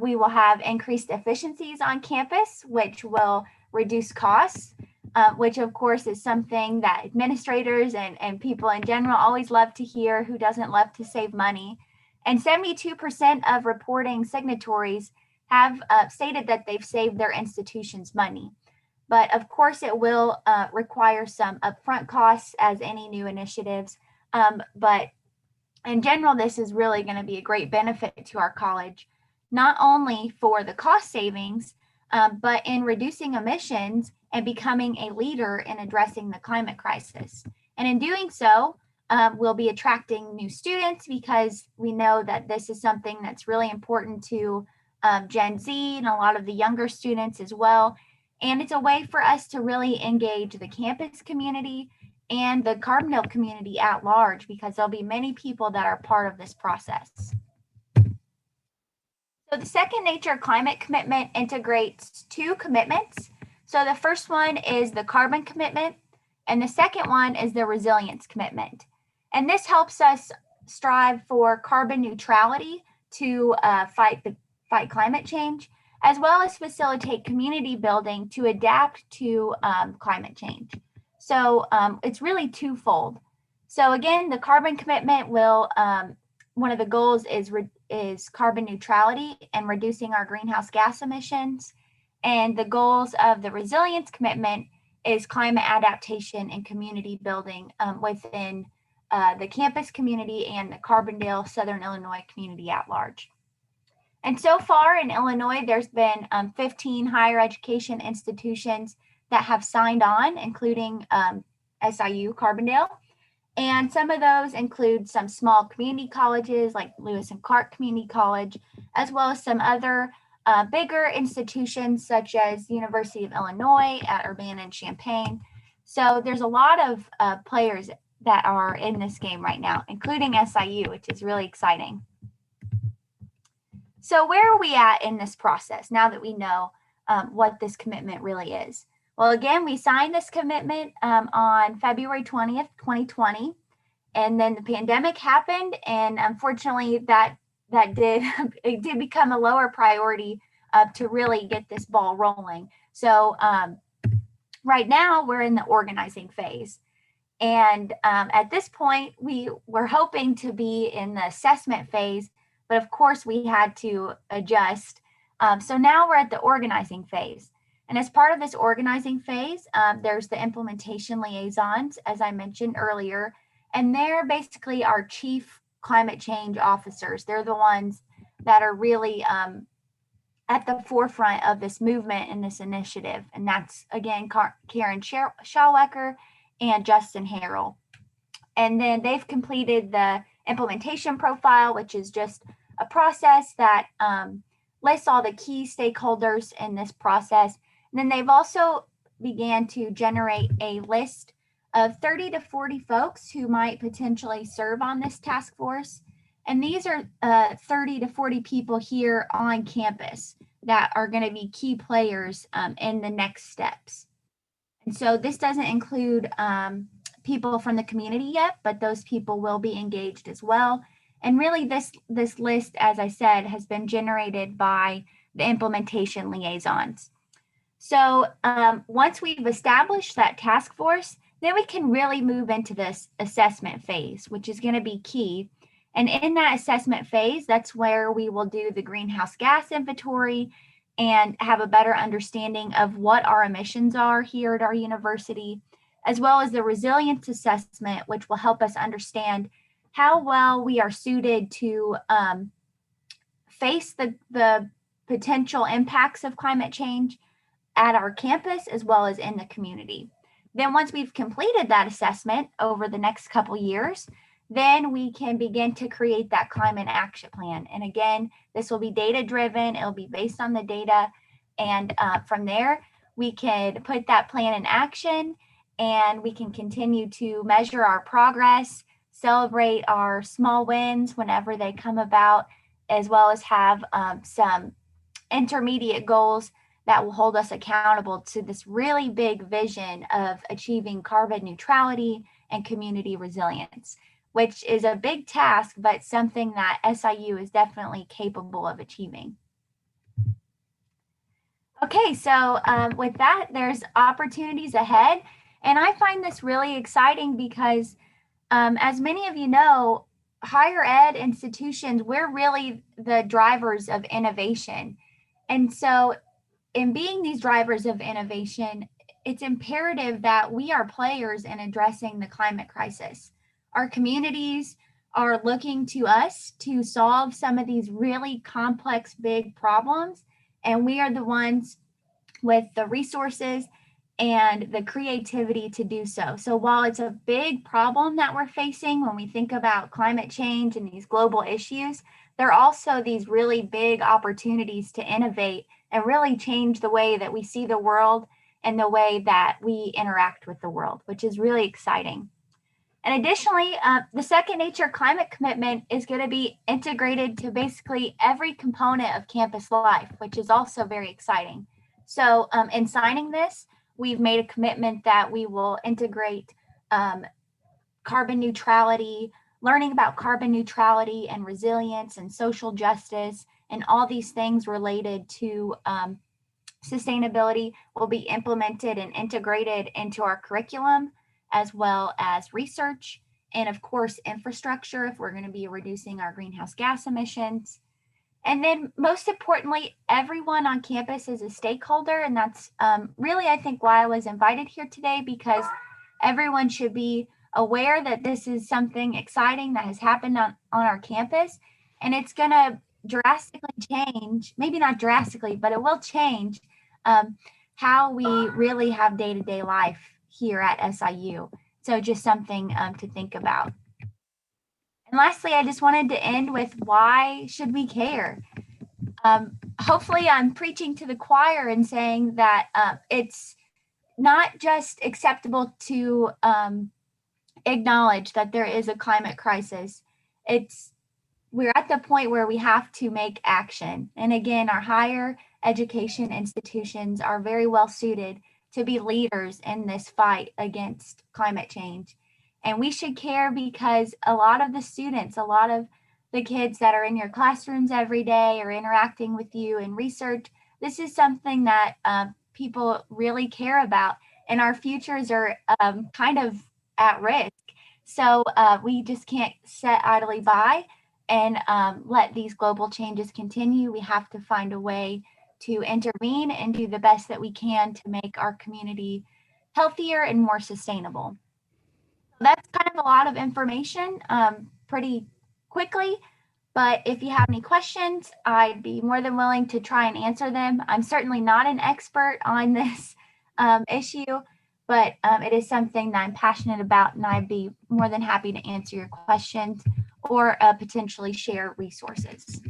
we will have increased efficiencies on campus, which will reduce costs, which of course is something that administrators and people in general always love to hear. Who doesn't love to save money? And 72% of reporting signatories have stated that they've saved their institutions money. But of course, it will require some upfront costs as any new initiatives. But in general, this is really going to be a great benefit to our college, not only for the cost savings, but in reducing emissions and becoming a leader in addressing the climate crisis. And in doing so, we'll be attracting new students because we know that this is something that's really important to Gen Z and a lot of the younger students as well. And it's a way for us to really engage the campus community and the Carbondale community at large, because there'll be many people that are part of this process. So the Second Nature Climate Commitment integrates two commitments. So the first one is the carbon commitment, and the second one is the resilience commitment. And this helps us strive for carbon neutrality to fight climate change, as well as facilitate community building to adapt to climate change. So it's really twofold. So again, the carbon commitment will, one of the goals is carbon neutrality and reducing our greenhouse gas emissions. And the goals of the resilience commitment is climate adaptation and community building within the campus community and the Carbondale, Southern Illinois community at large. And so far in Illinois, there's been 15 higher education institutions that have signed on, including SIU Carbondale. And some of those include some small community colleges like Lewis and Clark Community College, as well as some other bigger institutions such as University of Illinois at Urbana-Champaign. So there's a lot of players that are in this game right now, including SIU, which is really exciting. So where are we at in this process now that we know what this commitment really is? Well, again, we signed this commitment on February 20th, 2020, and then the pandemic happened, and unfortunately that did become a lower priority to really get this ball rolling. So right now we're in the organizing phase. And at this point, we were hoping to be in the assessment phase, but of course we had to adjust. So now we're at the organizing phase. And as part of this organizing phase, there's the implementation liaisons, as I mentioned earlier, and they're basically our chief climate change officers. They're the ones that are really at the forefront of this movement and this initiative. And that's, again, Karen Schauwecker and Justin Harrell. And then they've completed the implementation profile, which is just a process that lists all the key stakeholders in this process. And then they've also began to generate a list of 30 to 40 folks who might potentially serve on this task force. And these are 30 to 40 people here on campus that are going to be key players in the next steps. And so this doesn't include people from the community yet, but those people will be engaged as well. And really this list, as I said, has been generated by the implementation liaisons. So once we've established that task force, then we can really move into this assessment phase, which is going to be key. And in that assessment phase, that's where we will do the greenhouse gas inventory and have a better understanding of what our emissions are here at our university, as well as the resilience assessment, which will help us understand how well we are suited to face the potential impacts of climate change at our campus as well as in the community. Then once we've completed that assessment over the next couple years, then we can begin to create that climate action plan. And again, this will be data driven. It'll be based on the data. And from there, we can put that plan in action and we can continue to measure our progress, celebrate our small wins whenever they come about, as well as have some intermediate goals that will hold us accountable to this really big vision of achieving carbon neutrality and community resilience, which is a big task, but something that SIU is definitely capable of achieving. Okay, so with that, there's opportunities ahead. And I find this really exciting because as many of you know, higher ed institutions, we're really the drivers of innovation. And so in being these drivers of innovation, it's imperative that we are players in addressing the climate crisis. Our communities are looking to us to solve some of these really complex, big problems, and we are the ones with the resources and the creativity to do so. So while it's a big problem that we're facing when we think about climate change and these global issues, there are also these really big opportunities to innovate and really change the way that we see the world and the way that we interact with the world, which is really exciting. And additionally, the Second Nature climate commitment is going to be integrated to basically every component of campus life, which is also very exciting. So in signing this, we've made a commitment that we will integrate carbon neutrality, learning about carbon neutrality and resilience and social justice and all these things related to sustainability will be implemented and integrated into our curriculum, as well as research and of course infrastructure if we're going to be reducing our greenhouse gas emissions. And then most importantly, everyone on campus is a stakeholder, and that's really I think why I was invited here today, because everyone should be aware that this is something exciting that has happened on our campus, and it's going to drastically change, maybe not drastically, but it will change how we really have day-to-day life here at SIU. So just something to think about. And lastly, I just wanted to end with why should we care? Hopefully I'm preaching to the choir and saying that it's not just acceptable to acknowledge that there is a climate crisis. We're at the point where we have to make action. And again, our higher education institutions are very well suited to be leaders in this fight against climate change. And we should care because a lot of the students, a lot of the kids that are in your classrooms every day or interacting with you in research, this is something that people really care about. And our futures are kind of at risk. So we just can't sit idly by and let these global changes continue. We have to find a way to intervene and do the best that we can to make our community healthier and more sustainable. That's kind of a lot of information pretty quickly, but if you have any questions, I'd be more than willing to try and answer them. I'm certainly not an expert on this issue, but it is something that I'm passionate about, and I'd be more than happy to answer your questions or potentially share resources.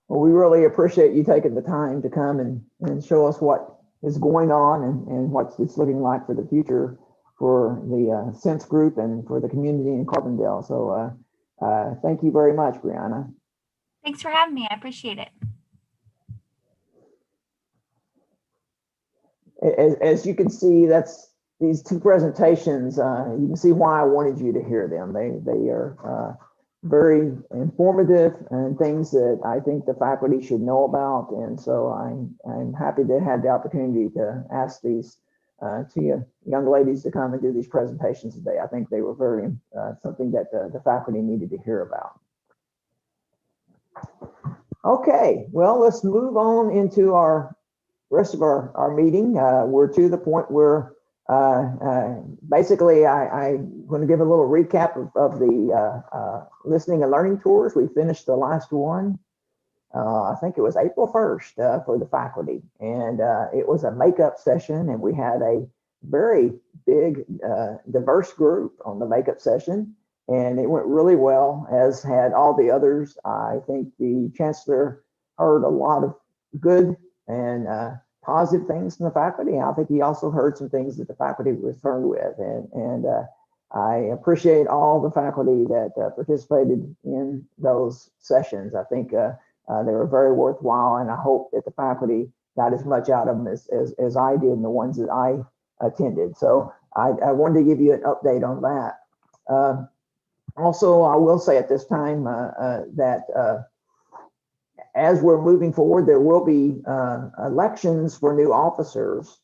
Well, we really appreciate you taking the time to come and show us what is going on and what it's looking like for the future for the Sense Group and for the community in Carbondale. So thank you very much, Brianna. Thanks for having me. I appreciate it. As you can see, that's these two presentations. You can see why I wanted you to hear them. They are very informative and things that I think the faculty should know about. And so I'm happy to have the opportunity to ask these two young ladies to come and do these presentations today. I think they were very something that the faculty needed to hear about. Okay, well, let's move on into our rest of our meeting. We're to the point where basically I'm going to give a little recap of the listening and learning tours. We finished the last one, I think it was April 1st for the faculty, and it was a makeup session, and we had a very big diverse group on the makeup session, and it went really well, as had all the others. I think the chancellor heard a lot of good and positive things from the faculty. I think he also heard some things that the faculty was concerned with, and I appreciate all the faculty that participated in those sessions. I think they were very worthwhile, and I hope that the faculty got as much out of them as I did in the ones that I attended. So I wanted to give you an update on that. Also, I will say at this time that as we're moving forward, there will be elections for new officers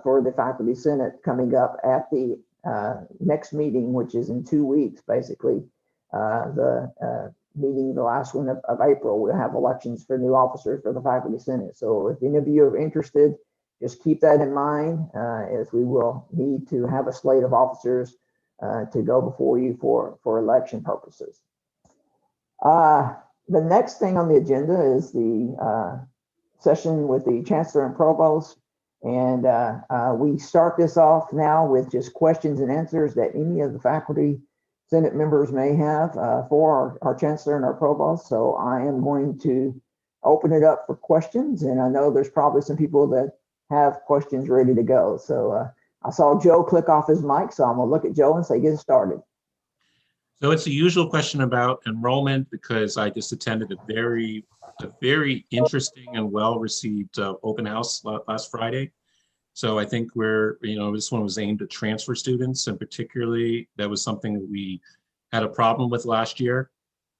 for the Faculty Senate coming up at the next meeting, which is in 2 weeks, basically. The meeting, the last one of April, we'll have elections for new officers for the Faculty Senate. So if any of you are interested, just keep that in mind, as we will need to have a slate of officers to go before you for election purposes. The next thing on the agenda is the session with the Chancellor and Provost. And we start this off now with just questions and answers that any of the Faculty Senate members may have for our Chancellor and our Provost. So I am going to open it up for questions. And I know there's probably some people that have questions ready to go. So I saw Joe click off his mic, so I'm gonna look at Joe and say, get started. So it's the usual question about enrollment, because I just attended a very interesting and well-received open house last Friday. So I think this one was aimed at transfer students, and particularly that was something that we had a problem with last year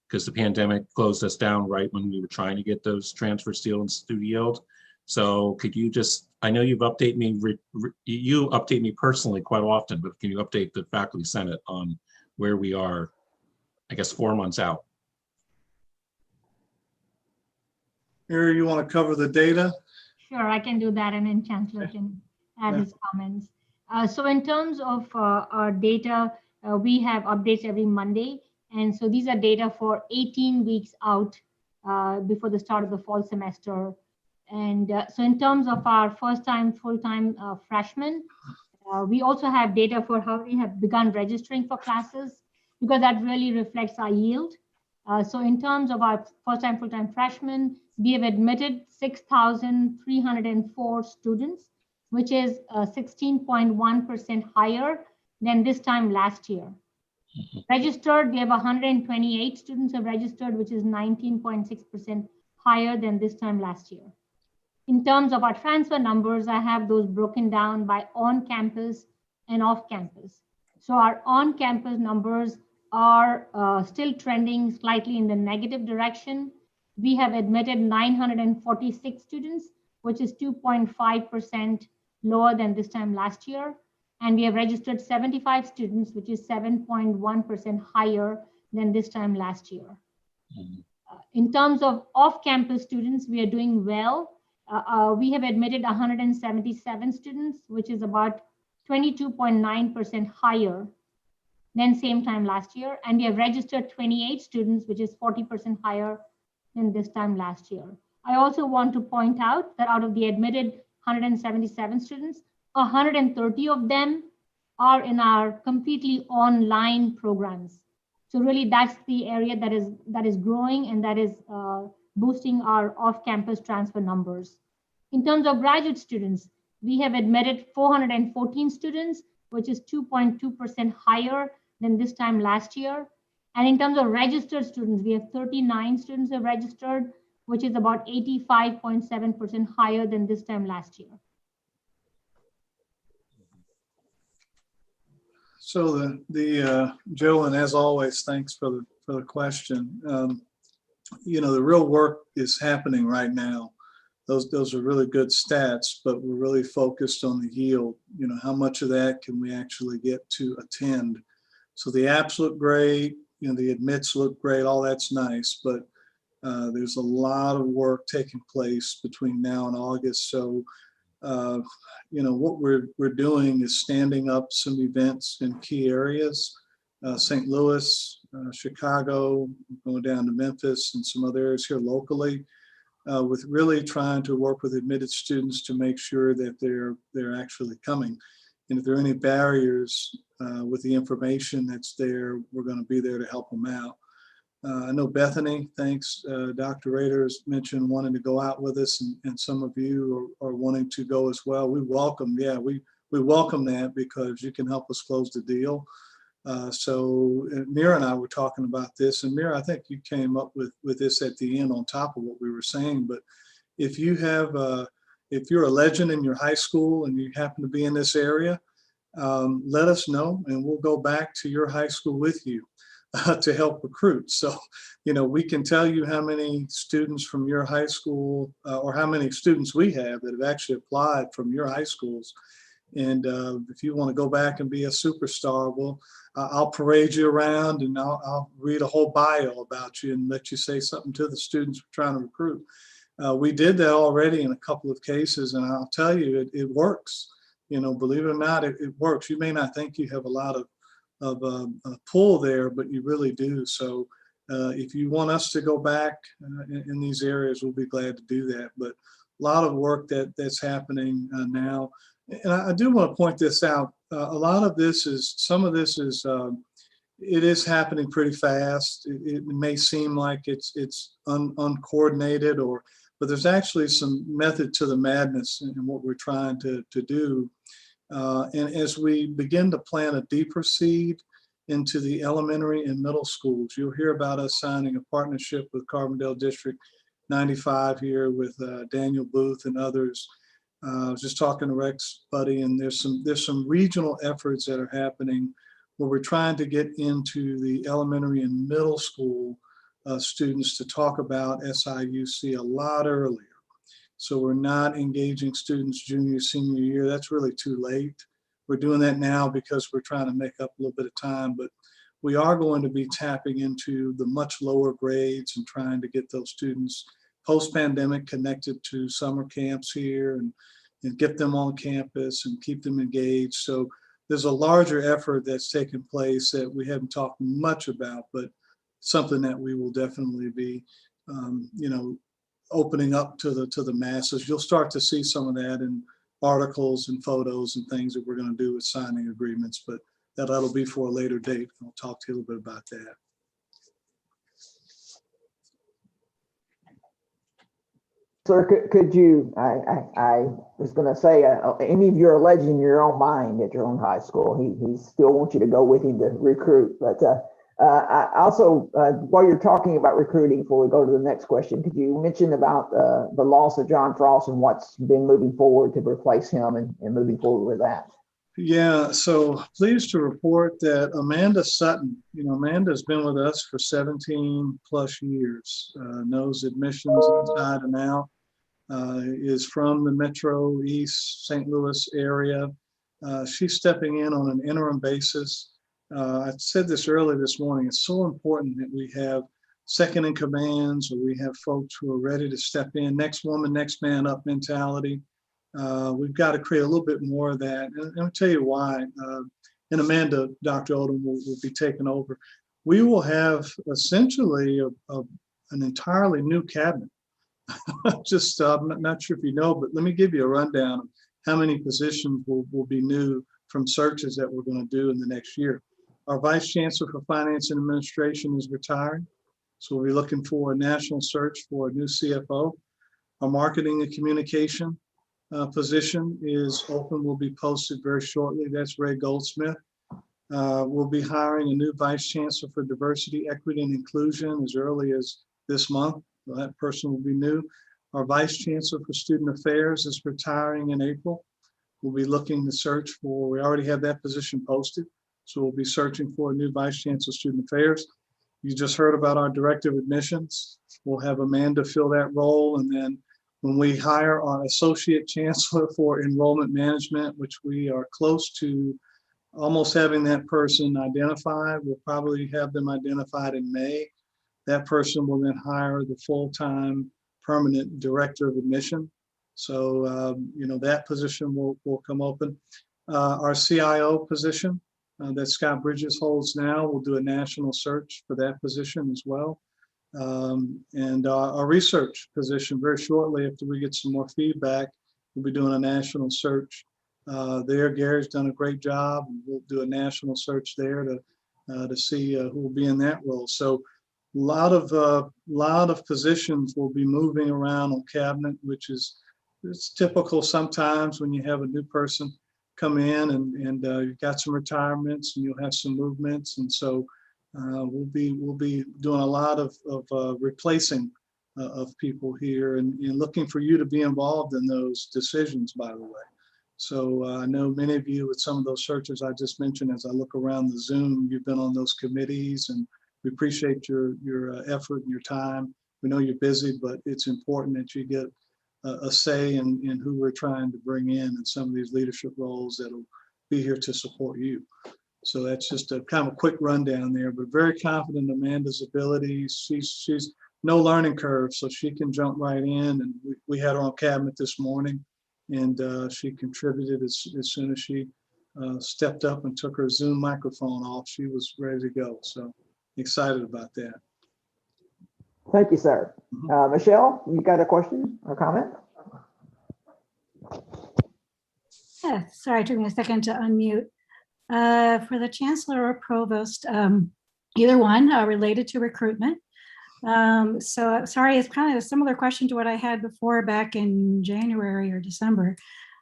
because the pandemic closed us down right when we were trying to get those transfer students through yield. So could you just, I know you've updated me, you update me personally quite often, but can you update the Faculty Senate on where we are, I guess, 4 months out? Harry, you want to cover the data? Sure, I can do that, and then Chancellor can add his comments. So in terms of our data, we have updates every Monday. And so these are data for 18 weeks out before the start of the fall semester. And so in terms of our first-time, full-time freshmen, we also have data for how we have begun registering for classes, because that really reflects our yield. So in terms of our first-time, full-time freshmen, we have admitted 6,304 students, which is 16.1% higher than this time last year. Registered, we have 128 students have registered, which is 19.6% higher than this time last year. In terms of our transfer numbers, I have those broken down by on-campus and off-campus. So our on-campus numbers are still trending slightly in the negative direction. We have admitted 946 students, which is 2.5% lower than this time last year. And we have registered 75 students, which is 7.1% higher than this time last year. In terms of off-campus students, we are doing well. We have admitted 177 students, which is about 22.9% higher than same time last year. And we have registered 28 students, which is 40% higher than this time last year. I also want to point out that out of the admitted 177 students, 130 of them are in our completely online programs. So really that's the area that is growing and that is boosting our off-campus transfer numbers. In terms of graduate students, we have admitted 414 students, which is 2.2% higher than this time last year. And in terms of registered students, we have 39 students have registered, which is about 85.7% higher than this time last year. So Joe, and as always, thanks for the question. You know, the real work is happening right now. Those are really good stats, but we're really focused on the yield. You know, how much of that can we actually get to attend? So the apps look great, you know, the admits look great, all that's nice, but there's a lot of work taking place between now and August. So, you know, what we're doing is standing up some events in key areas, St. Louis, Chicago, going down to Memphis and some other areas here locally, with really trying to work with admitted students to make sure that they're actually coming. And if there are any barriers with the information that's there, we're going to be there to help them out. I know Bethany, thanks. Dr. Rader's mentioned wanting to go out with us, and some of you are wanting to go as well. We welcome, we welcome that because you can help us close the deal. So Mira and I were talking about this, and Mira, I think you came up with this at the end on top of what we were saying. But if you have, if you're a legend in your high school and you happen to be in this area, let us know, and we'll go back to your high school with you to help recruit. So, you know, we can tell you how many students from your high school or how many students we have that have actually applied from your high schools. And if you want to go back and be a superstar, well, I'll parade you around and I'll read a whole bio about you and let you say something to the students we're trying to recruit. We did that already in a couple of cases, and I'll tell you, it works. You know, believe it or not, it works. You may not think you have a lot of pull there, but you really do. So if you want us to go back in these areas, we'll be glad to do that. But a lot of work that's happening now. And I do want to point this out. A lot of this is, some of this is, it is happening pretty fast. It may seem like it's uncoordinated, but there's actually some method to the madness in what we're trying to do. And as we begin to plant a deeper seed into the elementary and middle schools, you'll hear about us signing a partnership with Carbondale District 95 here with Daniel Booth and others. I was just talking to Rex Buddy, and there's some regional efforts that are happening where we're trying to get into the elementary and middle school students to talk about SIUC a lot earlier. So we're not engaging students junior, senior year. That's really too late. We're doing that now because we're trying to make up a little bit of time, but we are going to be tapping into the much lower grades and trying to get those students post-pandemic connected to summer camps here and get them on campus and keep them engaged. So there's a larger effort that's taken place that we haven't talked much about, but something that we will definitely be, you know, opening up to the masses. You'll start to see some of that in articles and photos and things that we're going to do with signing agreements, but that'll be for a later date. I'll talk to you a little bit about that. Sir, could you, I was going to say, any of you are a legend in your own mind at your own high school. He still wants you to go with him to recruit. But I also, while you're talking about recruiting, before we go to the next question, could you mention about the loss of John Frost and what's been moving forward to replace him and moving forward with that? Yeah, so pleased to report that Amanda Sutton, you know, Amanda's been with us for 17 plus years, knows admissions inside and out, is from the Metro East St. Louis area. She's stepping in on an interim basis. I said this earlier this morning, it's so important that we have second in commands, or we have folks who are ready to step in, next woman, next man up mentality. We've got to create a little bit more of that. And I'll tell you why. And Amanda, Dr. Odom will be taking over. We will have essentially an entirely new cabinet. just, I'm not sure if you know, but let me give you a rundown of how many positions will be new from searches that we're going to do in the next year. Our Vice Chancellor for Finance and Administration is retiring, so we'll be looking for a national search for a new CFO. Our Marketing and Communication position is open, will be posted very shortly. That's Ray Goldsmith. We'll be hiring a new Vice Chancellor for Diversity, Equity, and Inclusion as early as this month. So that person will be new. Our Vice Chancellor for Student Affairs is retiring in April. We'll be looking to search for, we already have that position posted, so we'll be searching for a new Vice Chancellor of Student Affairs. You just heard about our Director of Admissions. We'll have Amanda fill that role, and then when we hire our Associate Chancellor for Enrollment Management, which we are close to almost having that person identified, we'll probably have them identified in May. That person will then hire the full-time permanent Director of Admission. So, that position will come open. Our CIO position that Scott Bridges holds now, we'll do a national search for that position as well. And our research position, very shortly after we get some more feedback, we'll be doing a national search there. Gary's done a great job. We'll do a national search there to see who will be in that role. So a lot of positions will be moving around on cabinet, which is, it's typical sometimes when you have a new person come in and you've got some retirements and you'll have some movements. And so we'll be doing a lot of replacing of people here and looking for you to be involved in those decisions, by the way. So I know many of you with some of those searches I just mentioned, as I look around the Zoom, you've been on those committees, and we appreciate your effort and your time. We know you're busy, but it's important that you get a say in who we're trying to bring in some of these leadership roles that'll be here to support you. So that's just a kind of a quick rundown there, but very confident in Amanda's abilities. She's no learning curve, so she can jump right in. And we had her on cabinet this morning, and she contributed as soon as she stepped up and took her Zoom microphone off. She was ready to go. So excited about that. Thank you, sir. Michelle, you got a question or comment? Yeah, sorry, it took me a second to unmute. For the Chancellor or Provost, either one related to recruitment. So sorry, it's kind of a similar question to what I had before back in January or December.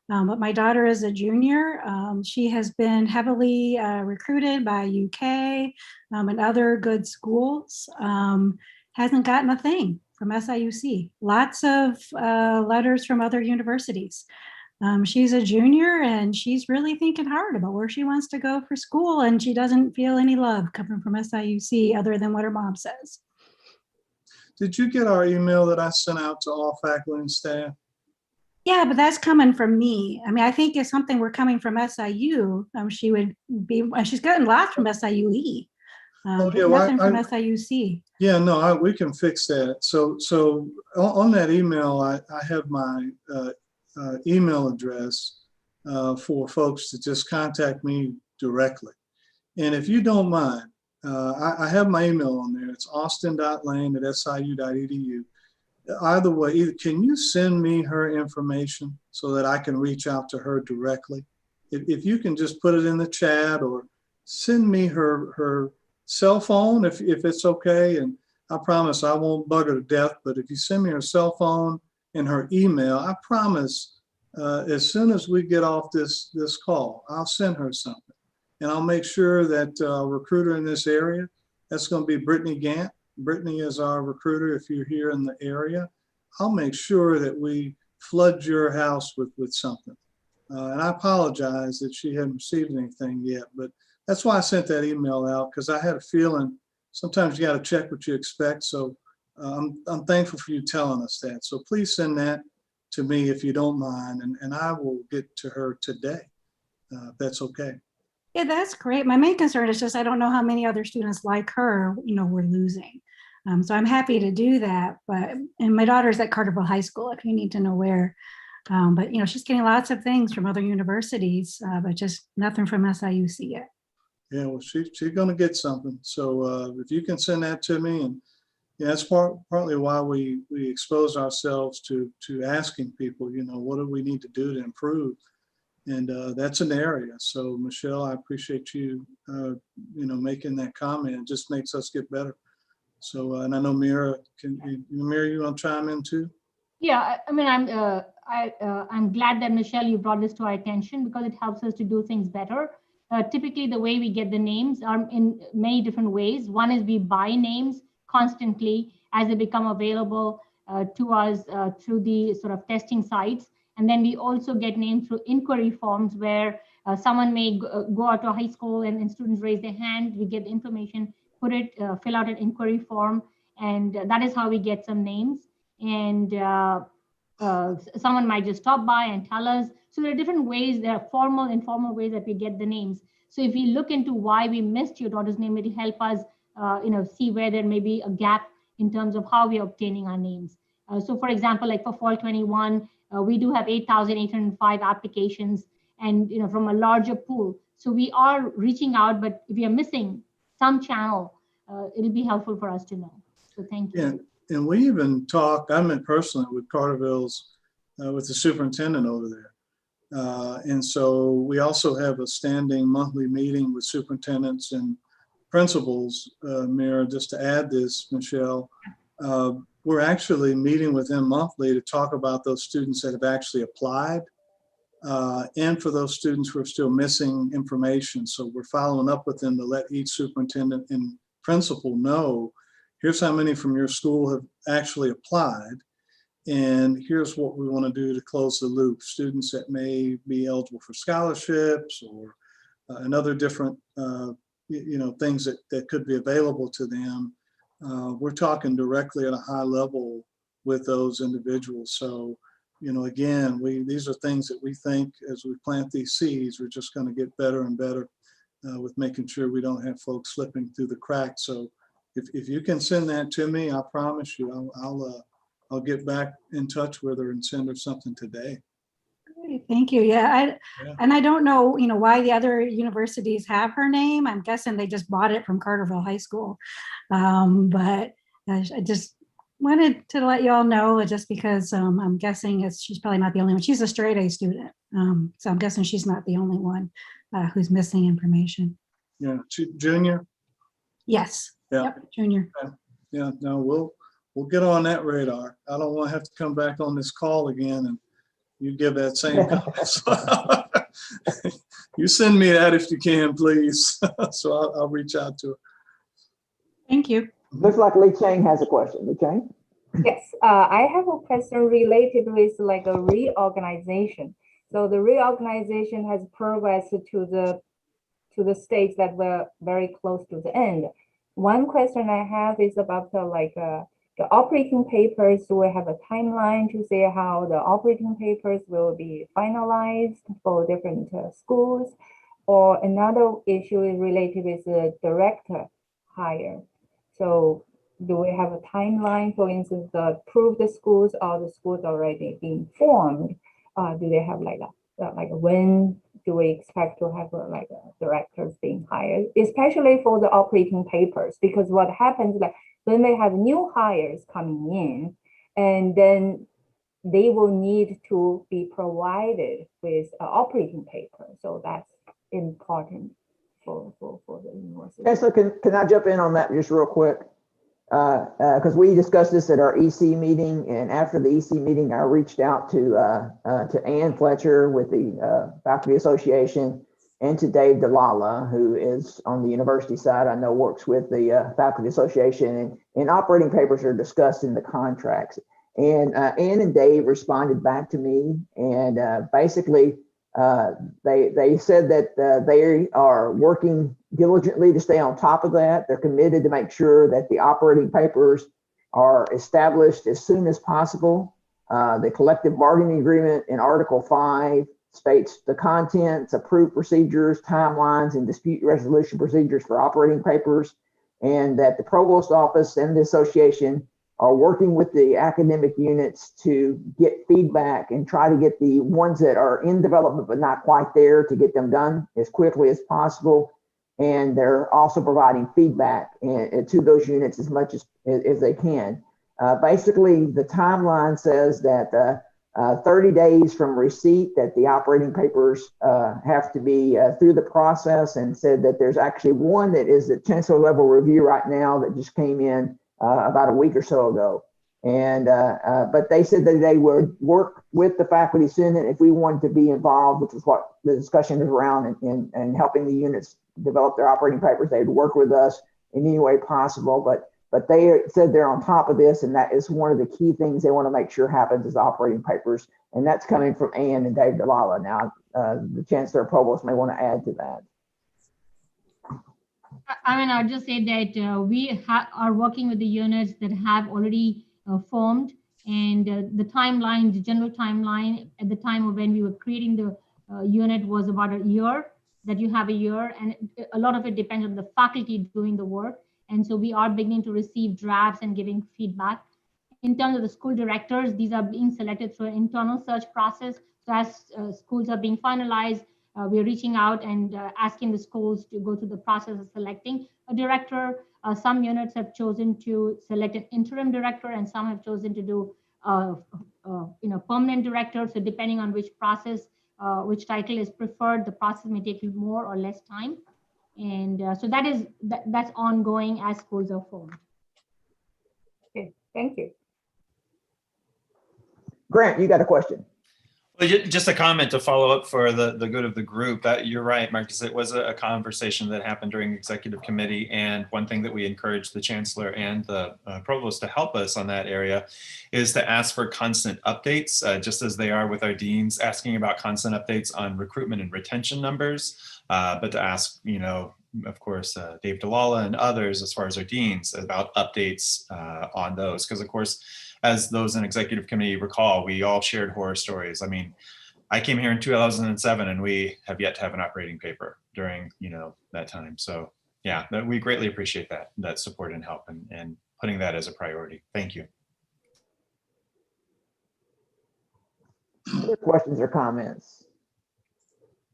But my daughter is a junior. She has been heavily recruited by UK and other good schools. Hasn't gotten a thing from SIUC. Lots of letters from other universities. She's a junior and she's really thinking hard about where she wants to go for school, and she doesn't feel any love coming from SIUC other than what her mom says. Did you get our email that I sent out to all faculty and staff? Yeah, but that's coming from me. I mean, I think if something were coming from SIU, she would be, and she's gotten lots from SIUE. Nothing from SIUC. Yeah, no, we can fix that. So on that email, I have my email address for folks to just contact me directly. And if you don't mind, I have my email on there. It's austin.lane@siu.edu. Either way, can you send me her information so that I can reach out to her directly? If you can just put it in the chat or send me her cell phone if it's okay. And I promise I won't bug her to death, but if you send me her cell phone and her email, I promise as soon as we get off this call, I'll send her something. And I'll make sure that a recruiter in this area, that's going to be Brittany Gant. Brittany is our recruiter if you're here in the area. I'll make sure that we flood your house with something. And I apologize that she hadn't received anything yet, but that's why I sent that email out, because I had a feeling sometimes you got to check what you expect. So I'm thankful for you telling us that. So please send that to me if you don't mind, and I will get to her today, if that's okay. Yeah, that's great. My main concern is just I don't know how many other students like her, we're losing. So I'm happy to do that. And my daughter's at Carterville High School, if you need to know where. But she's getting lots of things from other universities, but just nothing from SIUC yet. Yeah, well, she's going to get something. So if you can send that to me, Yeah, that's partly why we expose ourselves to asking people, what do we need to do to improve? And that's an area. So Michelle, I appreciate you, making that comment. It just makes us get better. So, and I know Mira, Mira, you want to chime in too? Yeah, I mean, I'm glad that Michelle, you brought this to our attention because it helps us to do things better. Typically, the way we get the names are in many different ways. One is we buy names constantly as they become available to us through the sort of testing sites. And then we also get names through inquiry forms where someone may go out to a high school and students raise their hand. We get the information, fill out an inquiry form, and that is how we get some names. And someone might just stop by and tell us. So there are different ways, there are formal, informal ways that we get the names. So if we look into why we missed your daughter's name, it will help us see where there may be a gap in terms of how we are obtaining our names. So for example, like for fall 21, we do have 8,805 applications and from a larger pool. So we are reaching out, but if we are missing some channel, it'll be helpful for us to know. So thank you. Yeah, and we even talked, I met personally with Carterville's, with the superintendent over there. And so we also have a standing monthly meeting with superintendents and principals, Mira, just to add this, Michelle, we're actually meeting with them monthly to talk about those students that have actually applied and for those students who are still missing information. So we're following up with them to let each superintendent and principal know, here's how many from your school have actually applied. And here's what we want to do to close the loop. Students that may be eligible for scholarships or and other different things that could be available to them. We're talking directly at a high level with those individuals. So, again, these are things that we think as we plant these seeds, we're just going to get better and better with making sure we don't have folks slipping through the cracks. So if you can send that to me, I promise you, I'll get back in touch with her and send her something today. Great, thank you. Yeah, and I don't know, why the other universities have her name. I'm guessing they just bought it from Carterville High School. But I just wanted to let you all know, just because I'm guessing she's probably not the only one. She's a straight A student. So I'm guessing she's not the only one who's missing information. Yeah, junior? Yes. Yeah. Yep, junior. Yeah, no, we'll get on that radar. I don't want to have to come back on this call again and you give that same comment. You send me that if you can, please. So I'll reach out to her. Thank you. Looks like Lee Chang has a question. Lee Chang? Yes, I have a question related with like a reorganization. So the reorganization has progressed to the stage that we're very close to the end. One question I have is about the operating papers. Do we have a timeline to say how the operating papers will be finalized for different schools? Or another issue is related with the director hire. So do we have a timeline, for instance, the approved schools or the schools already being formed? Do they have when do we expect to have directors being hired, especially for the operating papers? Because what happens when they have new hires coming in, and then they will need to be provided with an operating paper. So that's important for the university. Chancellor, can I jump in on that just real quick? Because we discussed this at our EC meeting, and after the EC meeting, I reached out to Ann Fletcher with the Faculty Association and to Dave DeLala, who is on the university side, I know works with the Faculty Association, and operating papers are discussed in the contracts. And Ann and Dave responded back to me, and basically they said that they are working diligently to stay on top of that. They're committed to make sure that the operating papers are established as soon as possible. The collective bargaining agreement in Article 5 states the contents, approved procedures, timelines, and dispute resolution procedures for operating papers, and that the provost office and the association are working with the academic units to get feedback and try to get the ones that are in development but not quite there to get them done as quickly as possible. and they're also providing feedback to those units as much as they can. Basically, the timeline says that 30 days from receipt that the operating papers have to be through the process, and said that there's actually one that is at chancellor level review right now that just came in about a week or so ago. And but they said that they would work with the faculty senate if we wanted to be involved, which is what the discussion is around, and helping the units develop their operating papers. They'd work with us in any way possible, but they said they're on top of this, and that is one of the key things they want to make sure happens is operating papers, and that's coming from Ann and Dave Delala. Now, the chancellor or provost may want to add to that. I mean, I'll just say that we are working with the units that have already formed, and the timeline, the general timeline at the time of when we were creating the unit was about a year, that you have a year, and a lot of it depends on the faculty doing the work. And so we are beginning to receive drafts and giving feedback. In terms of the school directors, these are being selected through an internal search process. So as schools are being finalized, we're reaching out and asking the schools to go through the process of selecting a director. Some units have chosen to select an interim director, and some have chosen to do permanent director. So depending on which process, which title is preferred, the process may take you more or less time. And so that's ongoing as schools are formed. Okay, thank you. Grant, you got a question? Well, just a comment to follow up for the good of the group. That you're right, Marcus. It was a conversation that happened during executive committee, and one thing that we encouraged the chancellor and the provost to help us on that area is to ask for constant updates, just as they are with our deans, asking about constant updates on recruitment and retention numbers, but to ask, of course, Dave Delala and others, as far as our deans, about updates on those, because of course, as those in executive committee recall, we all shared horror stories. I mean, I came here in 2007 and we have yet to have an operating paper during, that time. So yeah, we greatly appreciate that support and help and putting that as a priority. Thank you. Other questions or comments?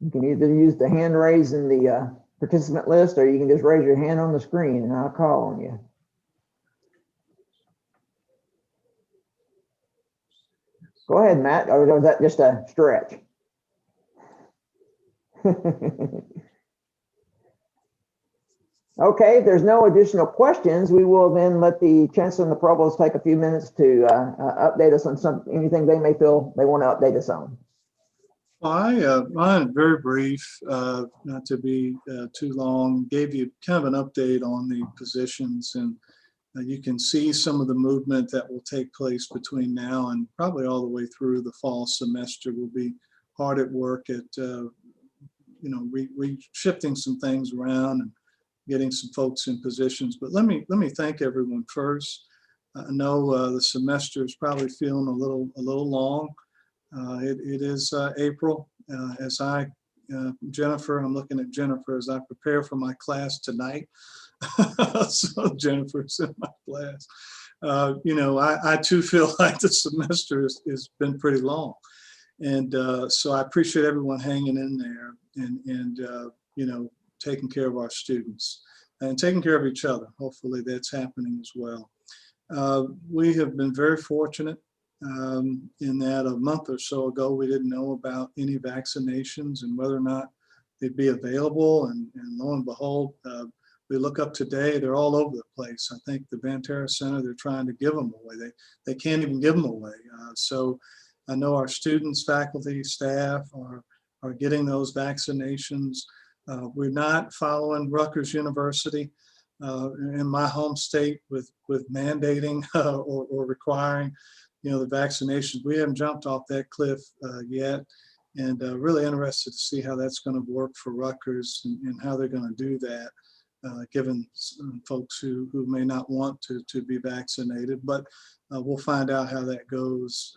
You can either use the hand raise in the participant list, or you can just raise your hand on the screen and I'll call on you. Go ahead, Matt, or was that just a stretch? Okay, if there's no additional questions, we will then let the chancellor and the provost take a few minutes to update us on anything they may feel they want to update us on. Well, mine very brief, not to be too long, gave you kind of an update on the positions, and you can see some of the movement that will take place between now and probably all the way through the fall semester. We'll be hard at work at, shifting some things around and getting some folks in positions. But let me thank everyone first. I know the semester is probably feeling a little long. It is April. Jennifer, I'm looking at Jennifer as I prepare for my class tonight. So Jennifer's in my class. I too feel like the semester has been pretty long. And so I appreciate everyone hanging in there and taking care of our students and taking care of each other. Hopefully that's happening as well. We have been very fortunate in that a month or so ago, we didn't know about any vaccinations and whether or not they'd be available. And lo and behold, we look up today, they're all over the place. I think the Banterra Center, they're trying to give them away. They can't even give them away. So I know our students, faculty, staff are getting those vaccinations. We're not following Rutgers University in my home state with mandating or requiring, the vaccinations. We haven't jumped off that cliff yet, and really interested to see how that's going to work for Rutgers and how they're going to do that, given some folks who may not want to be vaccinated, but we'll find out how that goes.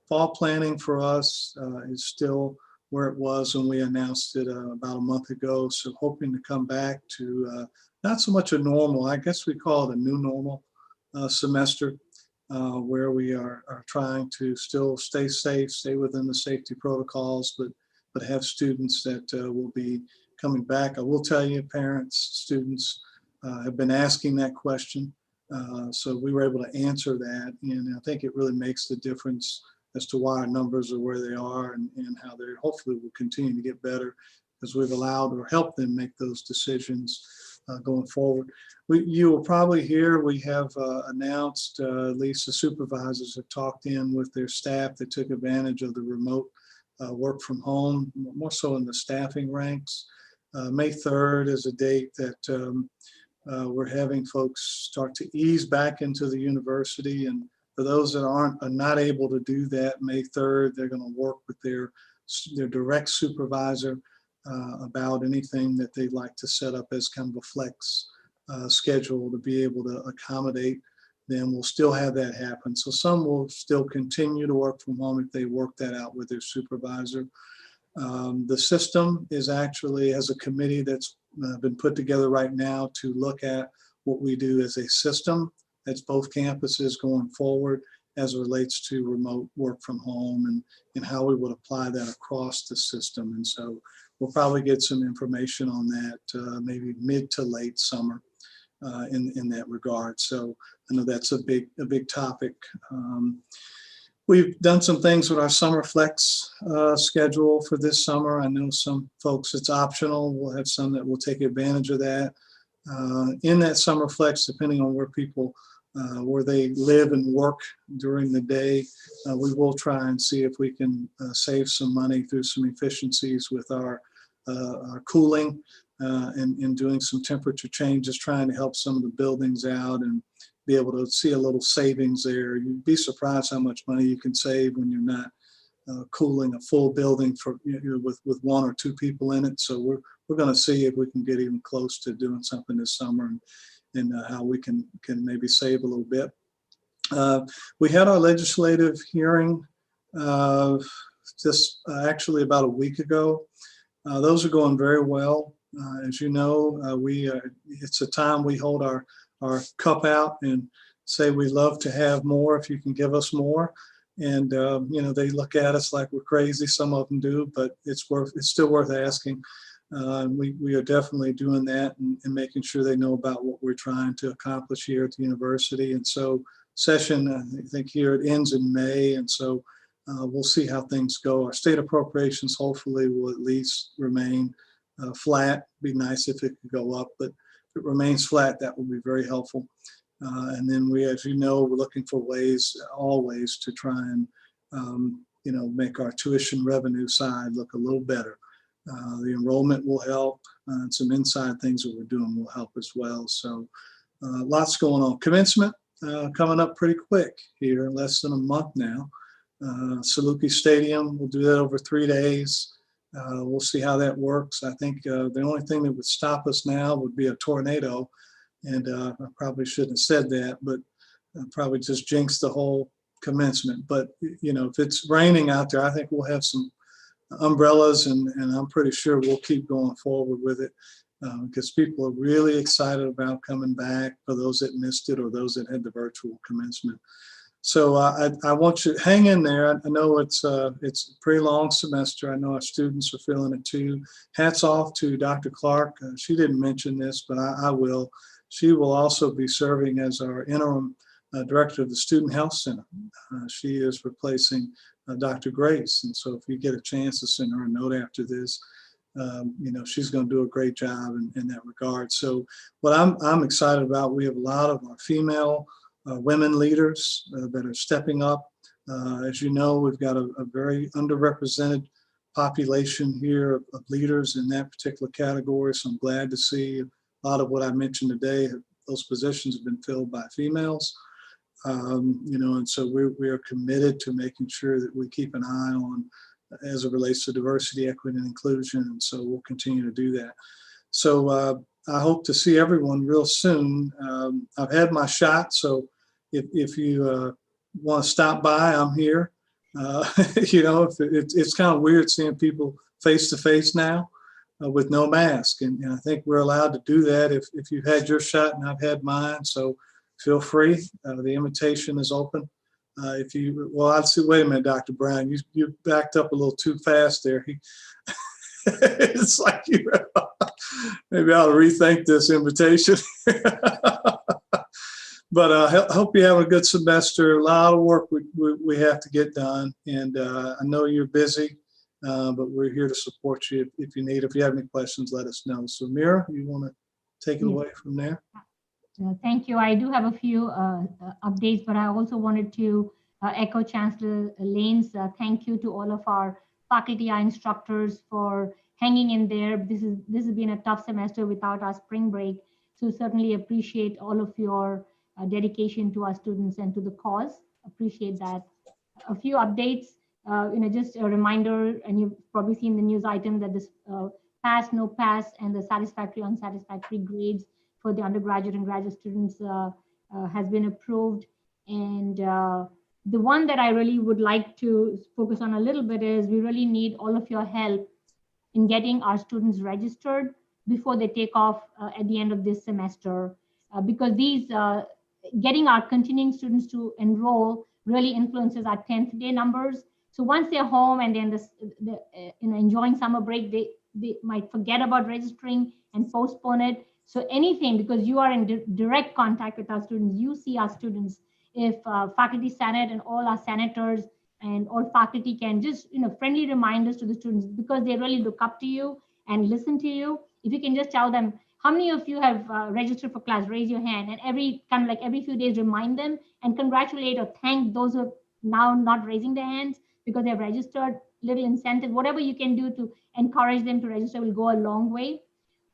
Fall planning for us is still where it was when we announced it about a month ago. So hoping to come back to not so much a normal, I guess we call it a new normal semester, where we are trying to still stay safe, stay within the safety protocols, but have students that will be coming back. I will tell you, parents, students have been asking that question. So we were able to answer that. And I think it really makes the difference as to why our numbers are where they are and how they hopefully will continue to get better as we've allowed or helped them make those decisions going forward. You will probably hear we have announced, at least the supervisors have talked in with their staff that took advantage of the remote work from home, more so in the staffing ranks. May 3rd is a date that we're having folks start to ease back into the university. And for those that are not able to do that, May 3rd, they're going to work with their direct supervisor about anything that they'd like to set up as kind of a flex schedule to be able to accommodate them. We'll still have that happen. So some will still continue to work from home if they work that out with their supervisor. The system is actually has a committee that's been put together right now to look at what we do as a system. That's both campuses going forward as it relates to remote work from home and how we would apply that across the system. And so we'll probably get some information on that maybe mid to late summer in that regard. So I know that's a big topic. We've done some things with our summer flex schedule for this summer. I know some folks it's optional. We'll have some that will take advantage of that. In that summer flex, depending on where people where they live and work during the day, we will try and see if we can save some money through some efficiencies with our cooling and doing some temperature changes, trying to help some of the buildings out and be able to see a little savings there. You'd be surprised how much money you can save when you're not cooling a full building for with 1 or 2 people in it. So we're going to see if we can get even close to doing something this summer and how we can maybe save a little bit. We had our legislative hearing just actually about a week ago. Those are going very well. As you know, it's a time we hold our cup out and say we love to have more if you can give us more. And they look at us like we're crazy. Some of them do, but it's still worth asking. We are definitely doing that and making sure they know about what we're trying to accomplish here at the university. And so session, I think here it ends in May. And so we'll see how things go. Our state appropriations hopefully will at least remain flat. Be nice if it could go up, but if it remains flat, that will be very helpful. And then we, as you know, we're looking for ways, always, to try and make our tuition revenue side look a little better. The enrollment will help, and some inside things that we're doing will help as well. So lots going on. Commencement coming up pretty quick here, less than a month now. Saluki Stadium, we'll do that over 3 days. We'll see how that works. I think the only thing that would stop us now would be a tornado. And I probably shouldn't have said that, but I probably just jinxed the whole commencement. But, if it's raining out there, I think we'll have some umbrellas and I'm pretty sure we'll keep going forward with it because people are really excited about coming back for those that missed it or those that had the virtual commencement. So I want you to hang in there. I know it's a pretty long semester. I know our students are feeling it too. Hats off to Dr. Clark. She didn't mention this, but I will. She will also be serving as our interim director of the Student Health Center. She is replacing Dr. Grace. And so if you get a chance to send her a note after this, she's going to do a great job in that regard. So what I'm excited about, we have a lot of our female women leaders that are stepping up. As you know, we've got a very underrepresented population here of leaders in that particular category. So I'm glad to see a lot of what I mentioned today, those positions have been filled by females. And so we are committed to making sure that we keep an eye on as it relates to diversity, equity, and inclusion. And so we'll continue to do that. So I hope to see everyone real soon. I've had my shot, so if you want to stop by, I'm here. It's kind of weird seeing people face to face now with no mask, and I think we're allowed to do that if you've had your shot and I've had mine. So feel free. The invitation is open. I'd say, wait a minute, Dr. Brown, you backed up a little too fast there. It's like maybe I'll rethink this invitation. But I hope you have a good semester. A lot of work we have to get done. And I know you're busy, but we're here to support you if you need. If you have any questions, let us know. So Mira, you want to take it away from there? Thank you. I do have a few updates, but I also wanted to echo Chancellor Lane's thank you to all of our faculty, our instructors for hanging in there. This has been a tough semester without our spring break. So certainly appreciate all of your dedication to our students and to the cause. Appreciate that. A few updates, just a reminder, and you've probably seen the news item that this pass, no pass, and the satisfactory, unsatisfactory grades for the undergraduate and graduate students has been approved. And the one that I really would like to focus on a little bit is we really need all of your help in getting our students registered before they take off at the end of this semester, because these getting our continuing students to enroll really influences our 10th day numbers. So once they're home and then enjoying summer break, they might forget about registering and postpone it. So anything, because you are in direct contact with our students, you see our students. If faculty senate and all our senators and all faculty can just friendly reminders to the students, because they really look up to you and listen to you. If you can just tell them, how many of you have registered for class? Raise your hand, and every few days remind them and congratulate or thank those who are now not raising their hands because they've registered. Little incentive, whatever you can do to encourage them to register will go a long way.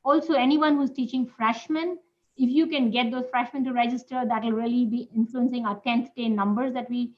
Also, anyone who's teaching freshmen, if you can get those freshmen to register, that will really be influencing our 10th day numbers that we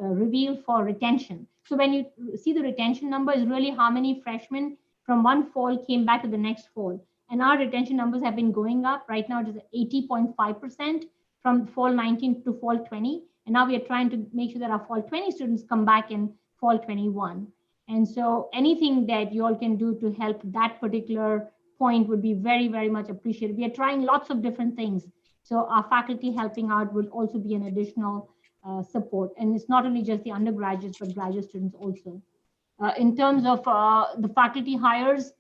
reveal for retention. So when you see the retention number is really how many freshmen from one fall came back to the next fall. And our retention numbers have been going up. Right now it is 80.5% from fall 19 to fall 20. And now we are trying to make sure that our fall 20 students come back in fall 21. And so anything that you all can do to help that particular point would be very, very much appreciated. We are trying lots of different things. So our faculty helping out will also be an additional support. And it's not only just the undergraduates, but graduate students also. In terms of the faculty hires,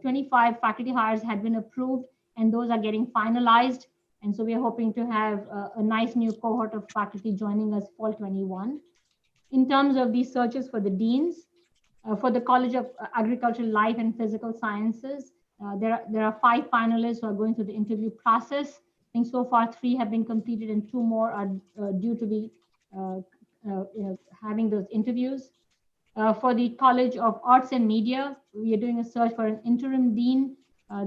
25 faculty hires had been approved, and those are getting finalized. And so we are hoping to have a nice new cohort of faculty joining us fall 21. In terms of these searches for the deans, for the College of Agricultural, Life and Physical Sciences, there are 5 finalists who are going through the interview process. I think so far 3 have been completed and 2 more are due to be having those interviews. For the College of Arts and Media, we are doing a search for an interim dean.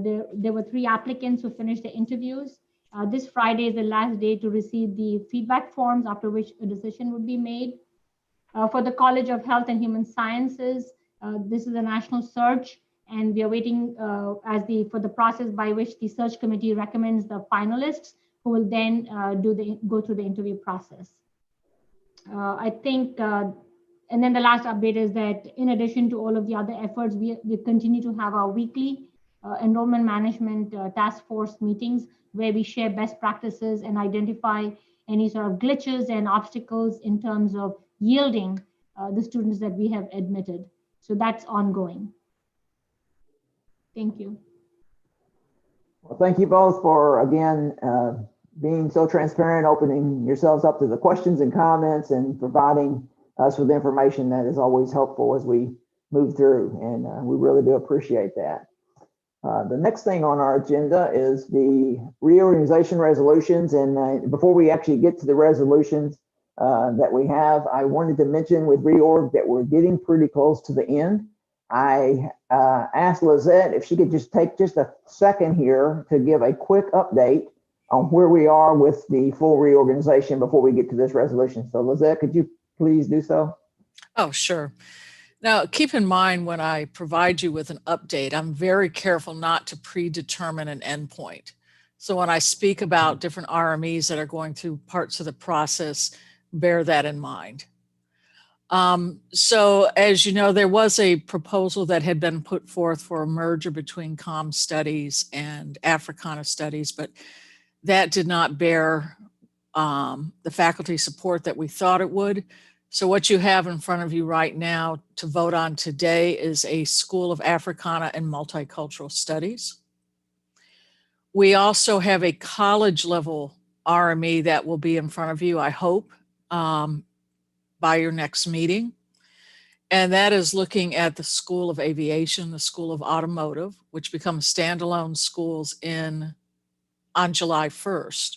There were 3 applicants who finished the interviews. This Friday is the last day to receive the feedback forms, after which a decision would be made. For the College of Health and Human Sciences, this is a national search, and we are waiting for the process by which the search committee recommends the finalists, who will then go through the interview process. I think, and then the last update is that in addition to all of the other efforts, we continue to have our weekly enrollment management task force meetings, where we share best practices and identify any sort of glitches and obstacles in terms of yielding the students that we have admitted. So that's ongoing. Thank you. Well, thank you both for, again, being so transparent, opening yourselves up to the questions and comments, and providing us with information that is always helpful as we move through. And we really do appreciate that. The next thing on our agenda is the reorganization resolutions. And before we actually get to the resolutions that we have, I wanted to mention with reorg that we're getting pretty close to the end. I asked Lizette if she could just take just a second here to give a quick update on where we are with the full reorganization before we get to this resolution. So Lizette, could you please do so? Oh, sure. Now, keep in mind when I provide you with an update, I'm very careful not to predetermine an endpoint. So when I speak about different RMEs that are going through parts of the process, bear that in mind. So as you know, there was a proposal that had been put forth for a merger between Comm Studies and Africana Studies, but that did not bear the faculty support that we thought it would. So what you have in front of you right now to vote on today is a School of Africana and Multicultural Studies. We also have a college level RME that will be in front of you, I hope, by your next meeting. And that is looking at the School of Aviation, the School of Automotive, which become standalone schools on July 1st,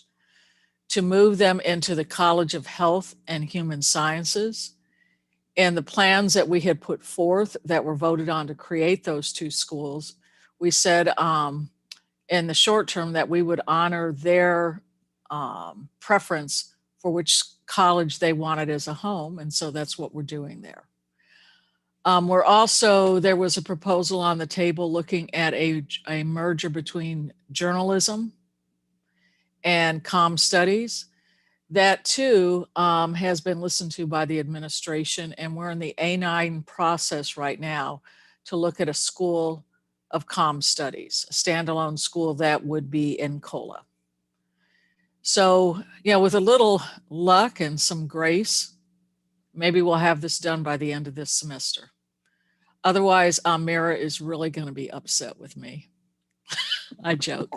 to move them into the College of Health and Human Sciences. And the plans that we had put forth that were voted on to create those two schools, we said in the short term that we would honor their preference for which college they wanted as a home. And so that's what we're doing there. There was a proposal on the table looking at a merger between journalism and comm studies. That too has been listened to by the administration, and we're in the A9 process right now to look at a school of comm studies, a standalone school that would be in COLA. So, with a little luck and some grace, maybe we'll have this done by the end of this semester. Otherwise, Mira is really going to be upset with me. I joke.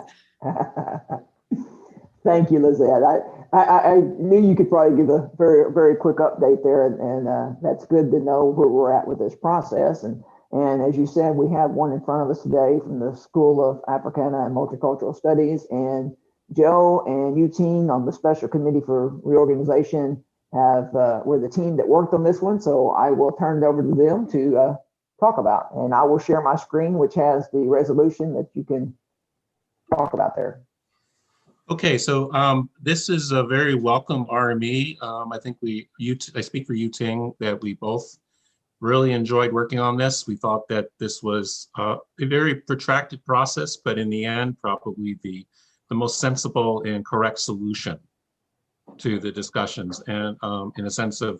Thank you, Lizette. I knew you could probably give a very, very quick update there, and that's good to know where we're at with this process. And as you said, we have one in front of us today from the School of Africana and Multicultural Studies, and Joe and Eugene on the Special Committee for Reorganization were the team that worked on this one. So I will turn it over to them to talk about, and I will share my screen, which has the resolution that you can talk about there. Okay, so this is a very welcome RME. I think I speak for Yuting that we both really enjoyed working on this. We thought that this was a very protracted process, but in the end, probably the most sensible and correct solution to the discussions. And in a sense of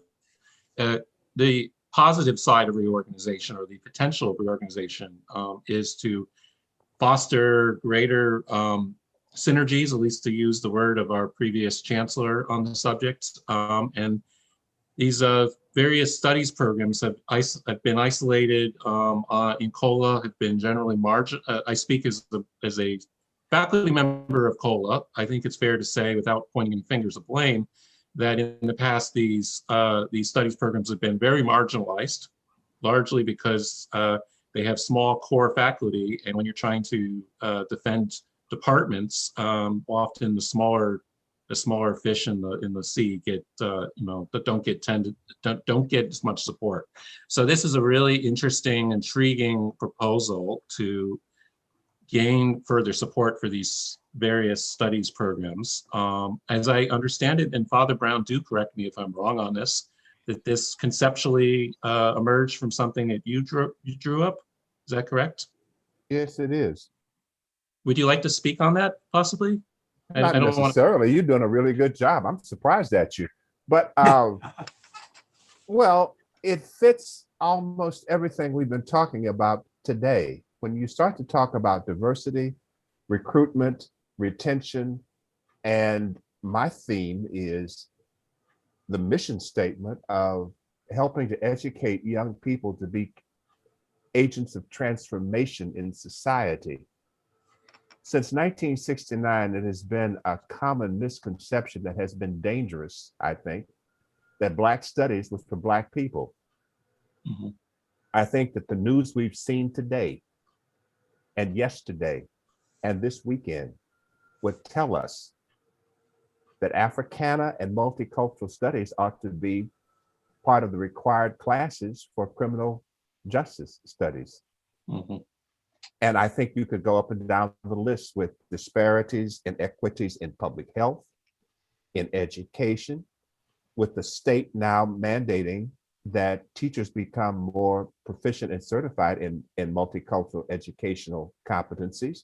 the positive side of reorganization, or the potential of reorganization, is to foster greater synergies, at least to use the word of our previous chancellor on the subject. And these various studies programs have been isolated in COLA, have been generally I speak as a faculty member of COLA. I think it's fair to say, without pointing any fingers of blame, that in the past these studies programs have been very marginalized, largely because they have small core faculty, and when you're trying to defend departments, often the smaller fish in the sea get don't get as much support. So this is a really interesting, intriguing proposal to gain further support for these various studies programs. As I understand it, and Father Brown, do correct me if I'm wrong on this, that this conceptually emerged from something that you drew up. Is that correct? Yes, it is. Would you like to speak on that, possibly? Not necessarily. You're doing a really good job. I'm surprised at you. But, well, it fits almost everything we've been talking about today. When you start to talk about diversity, recruitment, retention, and my theme is the mission statement of helping to educate young people to be agents of transformation in society. Since 1969, it has been a common misconception that has been dangerous, I think, that Black studies was for Black people. Mm-hmm. I think that the news we've seen today and yesterday and this weekend would tell us that Africana and multicultural studies ought to be part of the required classes for criminal justice studies. Mm-hmm. And I think you could go up and down the list with disparities and inequities in public health, in education, with the state now mandating that teachers become more proficient and certified in multicultural educational competencies,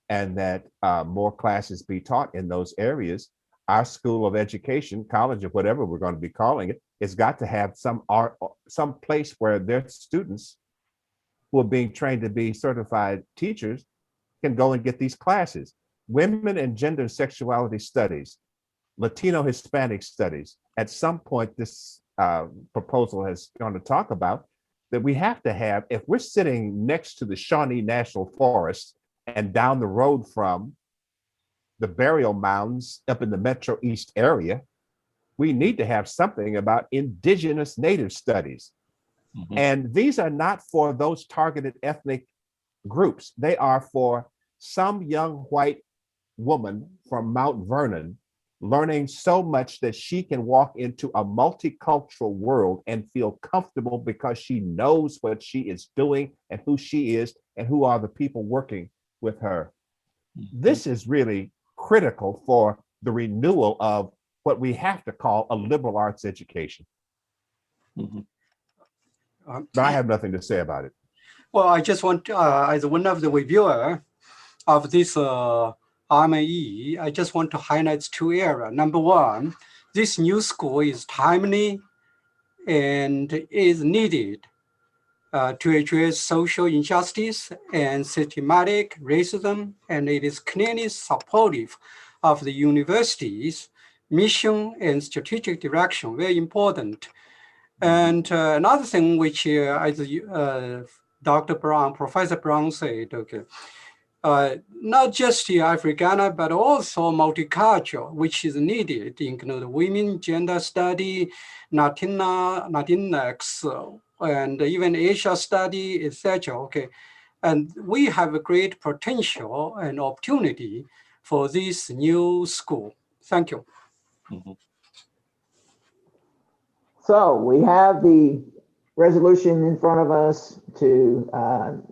and that more classes be taught in those areas. Our School of Education, college, or whatever we're going to be calling it, has got to have some place where their students who are being trained to be certified teachers can go and get these classes. Women and gender and sexuality studies, Latino Hispanic studies. At some point, this proposal has going to talk about, that we have to have, if we're sitting next to the Shawnee National Forest and down the road from the burial mounds up in the Metro East area, we need to have something about indigenous native studies. And these are not for those targeted ethnic groups. They are for some young white woman from Mount Vernon learning so much that she can walk into a multicultural world and feel comfortable because she knows what she is doing and who she is and who are the people working with her. This is really critical for the renewal of what we have to call a liberal arts education. But I have nothing to say about it. Well, I just want, as one of the reviewer of this RMAE, I just want to highlight two areas. Number one, this new school is timely and is needed to address social injustice and systematic racism, and it is clearly supportive of the university's mission and strategic direction, very important. And another thing which, as Dr. Brown, Professor Brown said, okay, not just the Africana, but also multicultural, which is needed, include women, gender study, Latinx, and even Asia study, etc. Okay, and we have a great potential and opportunity for this new school. Thank you. So we have the resolution in front of us to,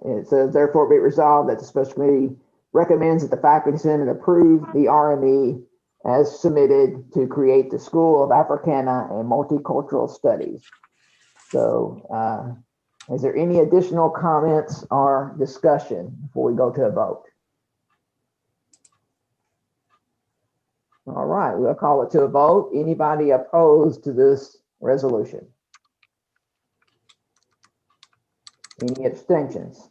it says therefore be it resolved that the special committee recommends that the faculty senate approve the RME as submitted to create the School of Africana and Multicultural Studies. So is there any additional comments or discussion before we go to a vote? All right, we'll call it to a vote. Anybody opposed to this resolution? Any abstentions?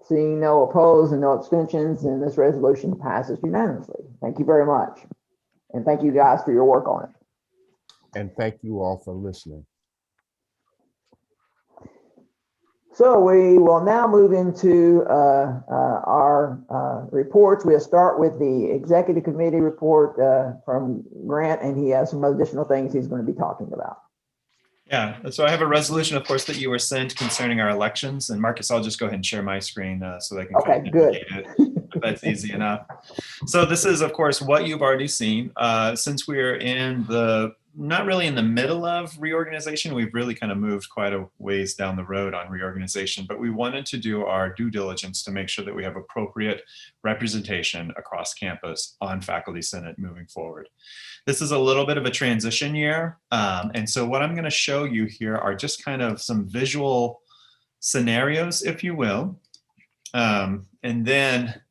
Seeing no opposed and no abstentions, then this resolution passes unanimously. Thank you very much. And thank you guys for your work on it. And thank you all for listening. So we will now move into our reports. We'll start with the executive committee report from Grant, and he has some additional things he's going to be talking about. Yeah, so I have a resolution, of course, that you were sent concerning our elections. And Marcus, I'll just go ahead and share my screen so they can Okay, good. it. That's easy enough. So this is, of course, what you've already seen. Since we're in the not really in the middle of reorganization, we've really kind of moved quite a ways down the road on reorganization, but we wanted to do our due diligence to make sure that we have appropriate representation across campus on Faculty Senate moving forward. This is a little bit of a transition year. And so what I'm going to show you here are just kind of some visual scenarios, if you will. And then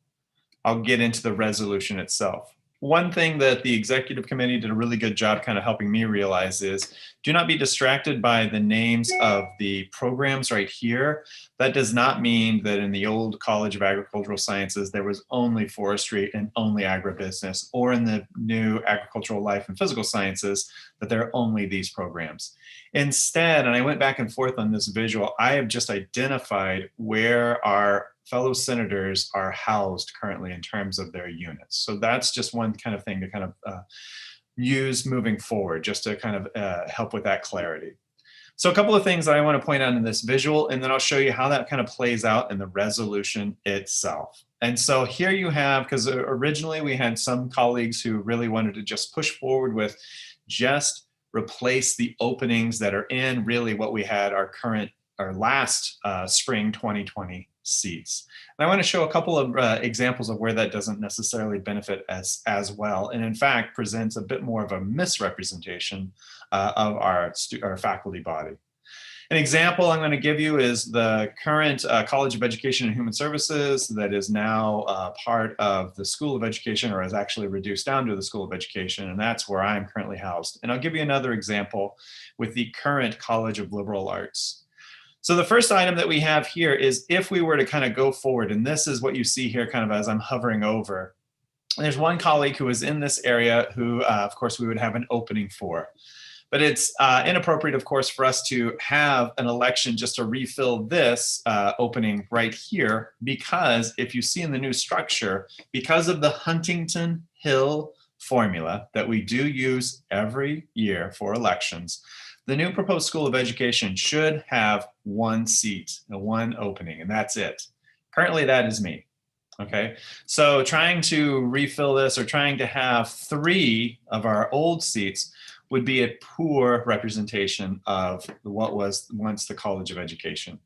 I'll get into the resolution itself. One thing that the executive committee did a really good job kind of helping me realize is do not be distracted by the names of the programs right here. That does not mean that in the old College of Agricultural Sciences, there was only forestry and only agribusiness, or in the new Agricultural Life and Physical Sciences, that there are only these programs. Instead, and I went back and forth on this visual, I have just identified where our fellow senators are housed currently in terms of their units. So that's just one kind of thing to kind of use moving forward, just to kind of help with that clarity. So a couple of things that I want to point out in this visual, and then I'll show you how that kind of plays out in the resolution itself. And so here you have, because originally we had some colleagues who really wanted to just push forward with just replace the openings that are in really what we had our last spring 2020 seats. And I want to show a couple of examples of where that doesn't necessarily benefit as well, and in fact presents a bit more of a misrepresentation of our faculty body. An example I'm going to give you is the current College of Education and Human Services that is now part of the School of Education, or is actually reduced down to the School of Education, and that's where I'm currently housed. And I'll give you another example with the current College of Liberal Arts. So the first item that we have here is if we were to kind of go forward, and this is what you see here kind of as I'm hovering over, There's one colleague who is in this area who, of course, we would have an opening for. But it's inappropriate, of course, for us to have an election just to refill this opening right here, because if you see in the new structure, because of the Huntington Hill formula that we do use every year for elections, the new proposed School of Education should have one seat, one opening, and that's it. Currently, that is me. Okay, so trying to refill this or trying to have 3 of our old seats would be a poor representation of what was once the College of Education.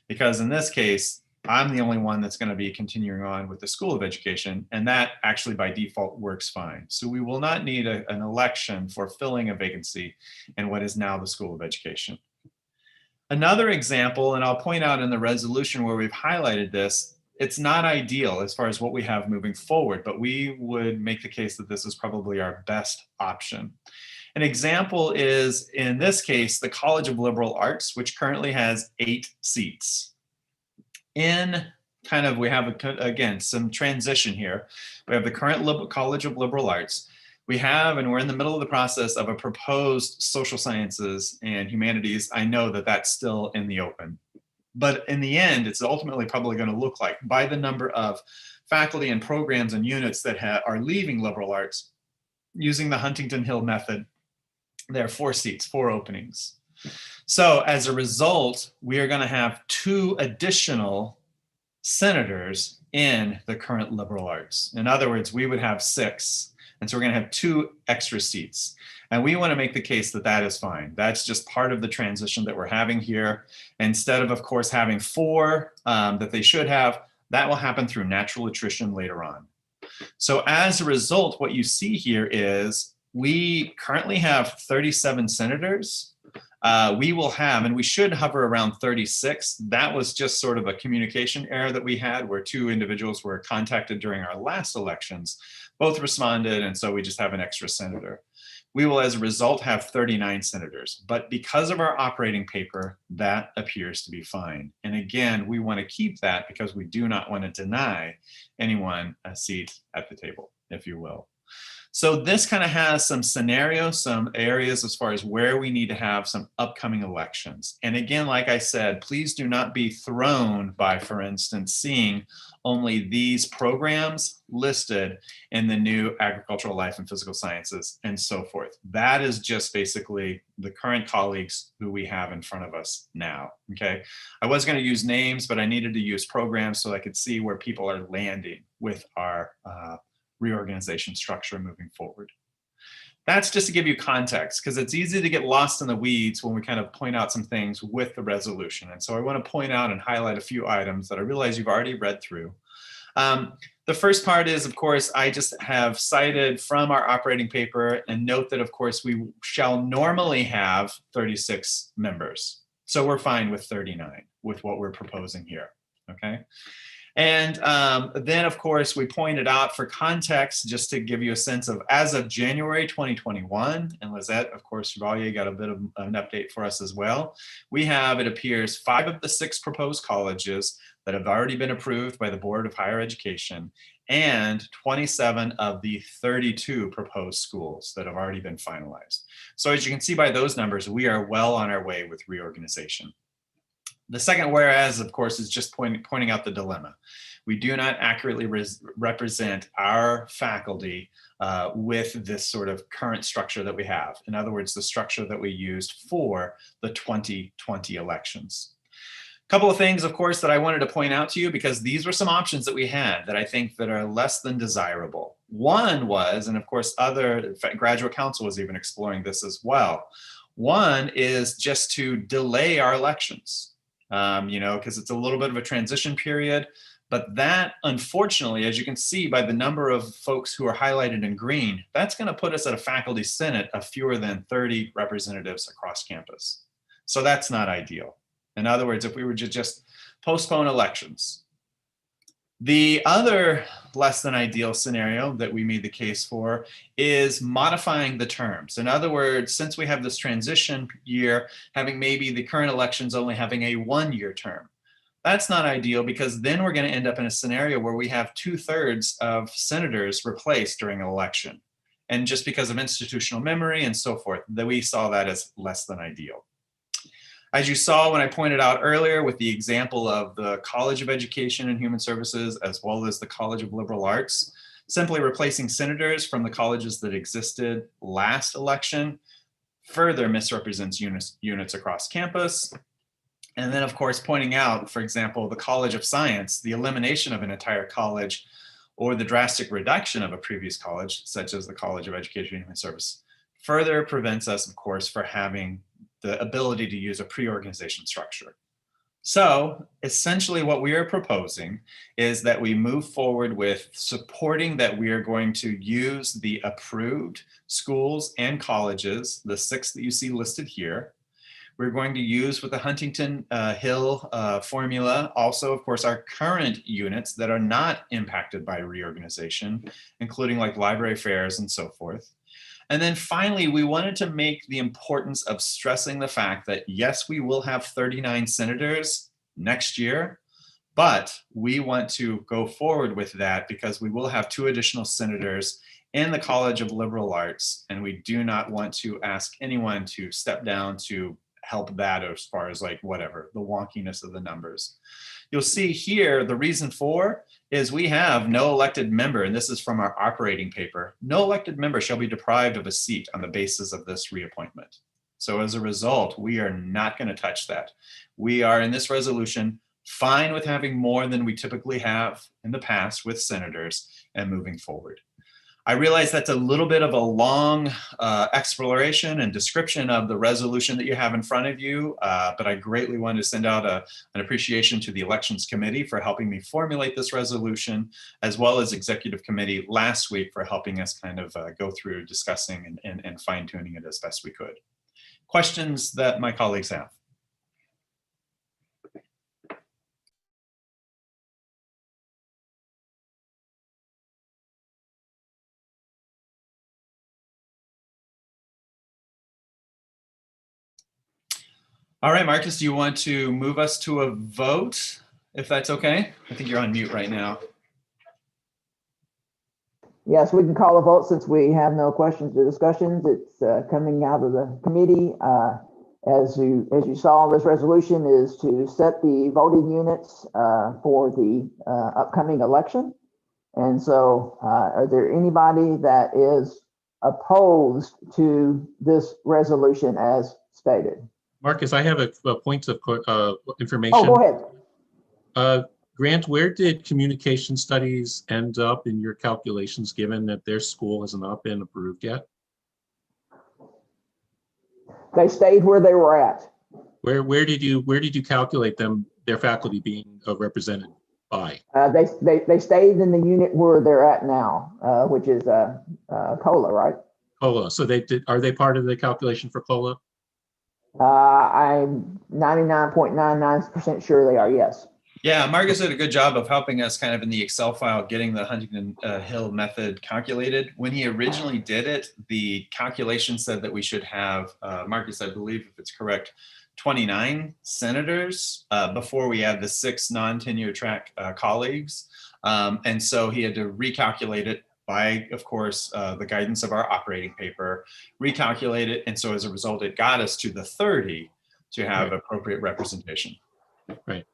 Because in this case, I'm the only one that's going to be continuing on with the School of Education, and that actually by default works fine. So we will not need an election for filling a vacancy in what is now the School of Education. Another example, and I'll point out in the resolution where we've highlighted this, it's not ideal as far as what we have moving forward, but we would make the case that this is probably our best option. An example is, in this case, the College of Liberal Arts, which currently has 8 seats. In kind of, we have, again, some transition here. We have the current College of Liberal Arts. We have, and we're in the middle of the process of a proposed social sciences and humanities. I know that that's still in the open. But in the end, it's ultimately probably going to look like, by the number of faculty and programs and units that are leaving liberal arts, using the Huntington Hill method, there are 4 seats, 4 openings. So as a result, we are going to have 2 additional senators in the current liberal arts. In other words, we would have 6. And so we're going to have 2 extra seats. And we want to make the case that that is fine. That's just part of the transition that we're having here. Instead of course, having 4 that they should have, that will happen through natural attrition later on. So as a result, what you see here is we currently have 37 senators. We will have, and we should hover around 36. That was just sort of a communication error that we had where 2 individuals were contacted during our last elections. Both responded, and so we just have an extra senator. We will, as a result, have 39 senators. But because of our operating paper, that appears to be fine. And again, we want to keep that because we do not want to deny anyone a seat at the table, if you will. So this kind of has some scenarios, some areas as far as where we need to have some upcoming elections. And again, like I said, please do not be thrown by, for instance, seeing only these programs listed in the new agricultural life and physical sciences and so forth. That is just basically the current colleagues who we have in front of us now, okay? I was gonna use names, but I needed to use programs so I could see where people are landing with our reorganization structure moving forward. That's just to give you context, because it's easy to get lost in the weeds when we kind of point out some things with the resolution. And so I want to point out and highlight a few items that I realize you've already read through. The first part is, of course, I just have cited from our operating paper and note that, of course, we shall normally have 36 members. So we're fine with 39 with what we're proposing here, okay? And then, of course, we pointed out for context, just to give you a sense of, as of January 2021, and Lizette, of course, Chevalier got a bit of an update for us as well. We have, it appears, 5 of the 6 proposed colleges that have already been approved by the Board of Higher Education, and 27 of the 32 proposed schools that have already been finalized. So as you can see by those numbers, we are well on our way with reorganization. The second whereas, of course, is just pointing out the dilemma. We do not accurately represent our faculty with this sort of current structure that we have. In other words, the structure that we used for the 2020 elections. A couple of things, of course, that I wanted to point out to you, because these were some options that we had that I think that are less than desirable. One was, and of course, in fact, Graduate Council was even exploring this as well. One is just to delay our elections. Because it's a little bit of a transition period, but that, unfortunately, as you can see by the number of folks who are highlighted in green, that's going to put us at a faculty senate of fewer than 30 representatives across campus. So that's not ideal. In other words, if we were to just postpone elections. The other less than ideal scenario that we made the case for is modifying the terms. In other words, since we have this transition year, having maybe the current elections only having a 1-year term. That's not ideal because then we're going to end up in a scenario where we have 2/3 of senators replaced during an election. And just because of institutional memory and so forth, that we saw that as less than ideal. As you saw when I pointed out earlier with the example of the College of Education and Human Services, as well as the College of Liberal Arts, simply replacing senators from the colleges that existed last election further misrepresents units across campus. And then, of course, pointing out, for example, the College of Science, the elimination of an entire college or the drastic reduction of a previous college, such as the College of Education and Human Service, further prevents us, of course, for having the ability to use a pre-organization structure. So essentially what we are proposing is that we move forward with supporting that we are going to use the approved schools and colleges, the 6 that you see listed here. We're going to use with the Huntington Hill formula, also, of course, our current units that are not impacted by reorganization, including like library fairs and so forth. And then finally, we wanted to make the importance of stressing the fact that, yes, we will have 39 senators next year, but we want to go forward with that because we will have 2 additional senators in the College of Liberal Arts, and we do not want to ask anyone to step down to help that as far as like whatever, the wonkiness of the numbers. You'll see here, the reason for is we have no elected member, and this is from our operating paper, no elected member shall be deprived of a seat on the basis of this reappointment. So as a result, we are not going to touch that. We are in this resolution fine with having more than we typically have in the past with senators and moving forward. I realize that's a little bit of a long exploration and description of the resolution that you have in front of you, but I greatly want to send out an appreciation to the Elections Committee for helping me formulate this resolution, as well as Executive Committee last week for helping us kind of go through discussing and fine-tuning it as best we could. Questions that my colleagues have? All right, Marcus, do you want to move us to a vote, if that's okay? I think you're on mute right now. Yes, we can call a vote since we have no questions or discussions. It's coming out of the committee. As you saw, this resolution is to set the voting units for the upcoming election. And so are there anybody that is opposed to this resolution as stated? Marcus, I have a point of information. Oh, go ahead. Grant, where did communication studies end up in your calculations, given that their school has not been approved yet? They stayed where they were at. Where did you calculate them, their faculty being represented by? They stayed in the unit where they're at now, which is COLA, right? COLA. So are they part of the calculation for COLA? I'm 99.99% sure they are, yes. Yeah, Marcus did a good job of helping us kind of in the Excel file, getting the Huntington Hill method calculated. When he originally did it, the calculation said that we should have, Marcus, I believe if it's correct, 29 senators before we add the 6 non-tenure track colleagues. And so he had to recalculate it by, of course, the guidance of our operating paper, recalculate it. And so as a result, it got us to the 30 to have appropriate representation. Right.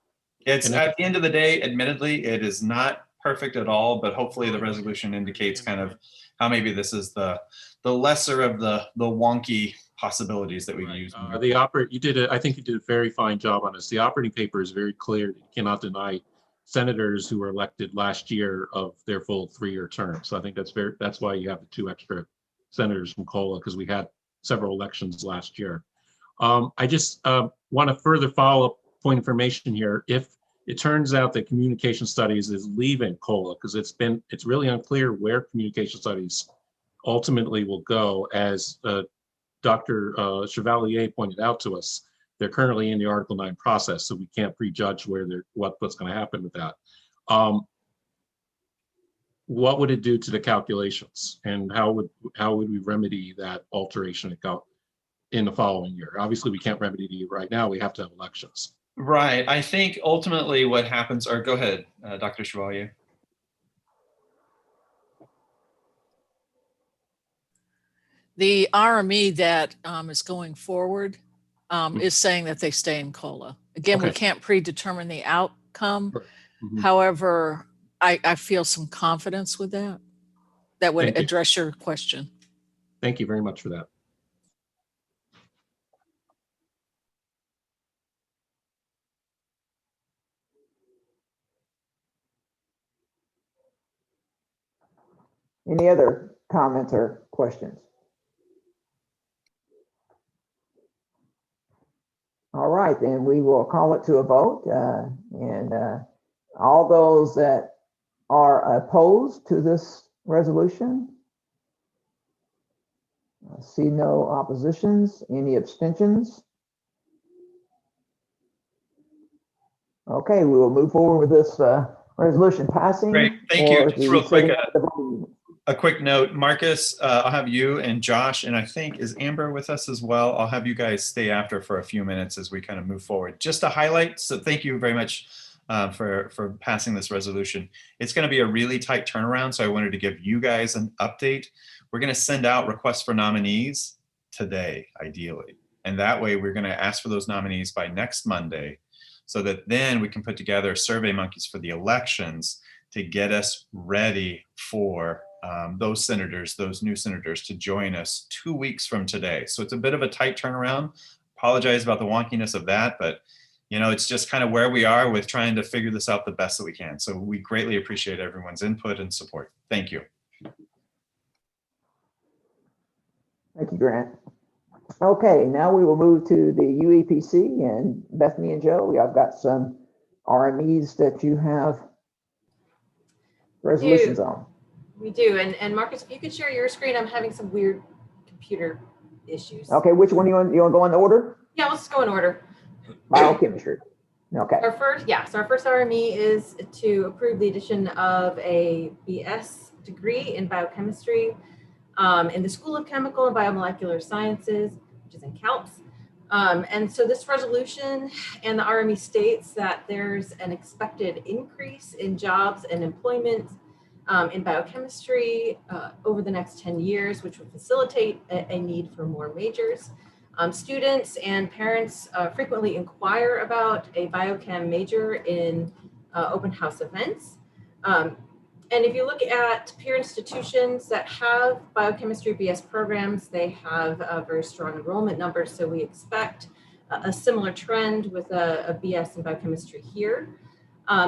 It's at the end of the day, admittedly, it is not perfect at all, but hopefully the resolution indicates kind of how maybe this is the lesser of the wonky possibilities that we've used. I think you did a very fine job on this. The operating paper is very clear. You cannot deny senators who were elected last year of their full 3-year term. So I think that's why you have the 2 extra senators from COLA, because we had several elections last year. I just want to further follow up point information here. If it turns out that communication studies is leaving COLA, because it's really unclear where communication studies ultimately will go, as Dr. Chevalier pointed out to us. They're currently in the Article 9 process, so we can't prejudge what's going to happen with that. What would it do to the calculations, and how would we remedy that alteration in the following year? Obviously, we can't remedy it right now. We have to have elections. Right. I think ultimately what happens, or go ahead, Dr. Chevalier. The RME that is going forward is saying that they stay in COLA. Again, we Okay. can't predetermine the outcome. Mhm. However, I feel some confidence with that. That would Thank you. address your question. Thank you very much for that. Any other comments or questions? All right, then we will call it to a vote. And all those that are opposed to this resolution? I see no oppositions. Any abstentions? Okay, we will move forward with this resolution passing. Great, thank you. for Just the real quick, setting of the voting. a quick note, Marcus, I'll have you and Josh, and I think is Amber with us as well. I'll have you guys stay after for a few minutes as we kind of move forward. Just to highlight, so thank you very much for passing this resolution. It's going to be a really tight turnaround, so I wanted to give you guys an update. We're going to send out requests for nominees today, ideally. And that way we're going to ask for those nominees by next Monday, so that then we can put together Survey Monkeys for the elections to get us ready for those senators, those new senators, to join us 2 weeks from today. So it's a bit of a tight turnaround. Apologize about the wonkiness of that, but you know, it's just kind of where we are with trying to figure this out the best that we can. So we greatly appreciate everyone's input and support. Thank you. Thank you, Grant. Okay, now we will move to the UEPC, and Bethany and Joe, I've got some RMEs that you have resolutions on. We do, and Marcus, if you could share your screen, I'm having some weird computer issues. Okay, which one you want to go in order? Yeah, let's go in order. Biochemistry. Okay. Our first RME is to approve the addition of a BS degree in biochemistry in the School of Chemical and Biomolecular Sciences, which is in CALPS. And so this resolution and the RME states that there's an expected increase in jobs and employment in biochemistry over the next 10 years, which would facilitate a need for more majors. Students and parents frequently inquire about a biochem major in open house events. And if you look at peer institutions that have biochemistry BS programs, they have very strong enrollment numbers. So we expect a similar trend with a BS in biochemistry here.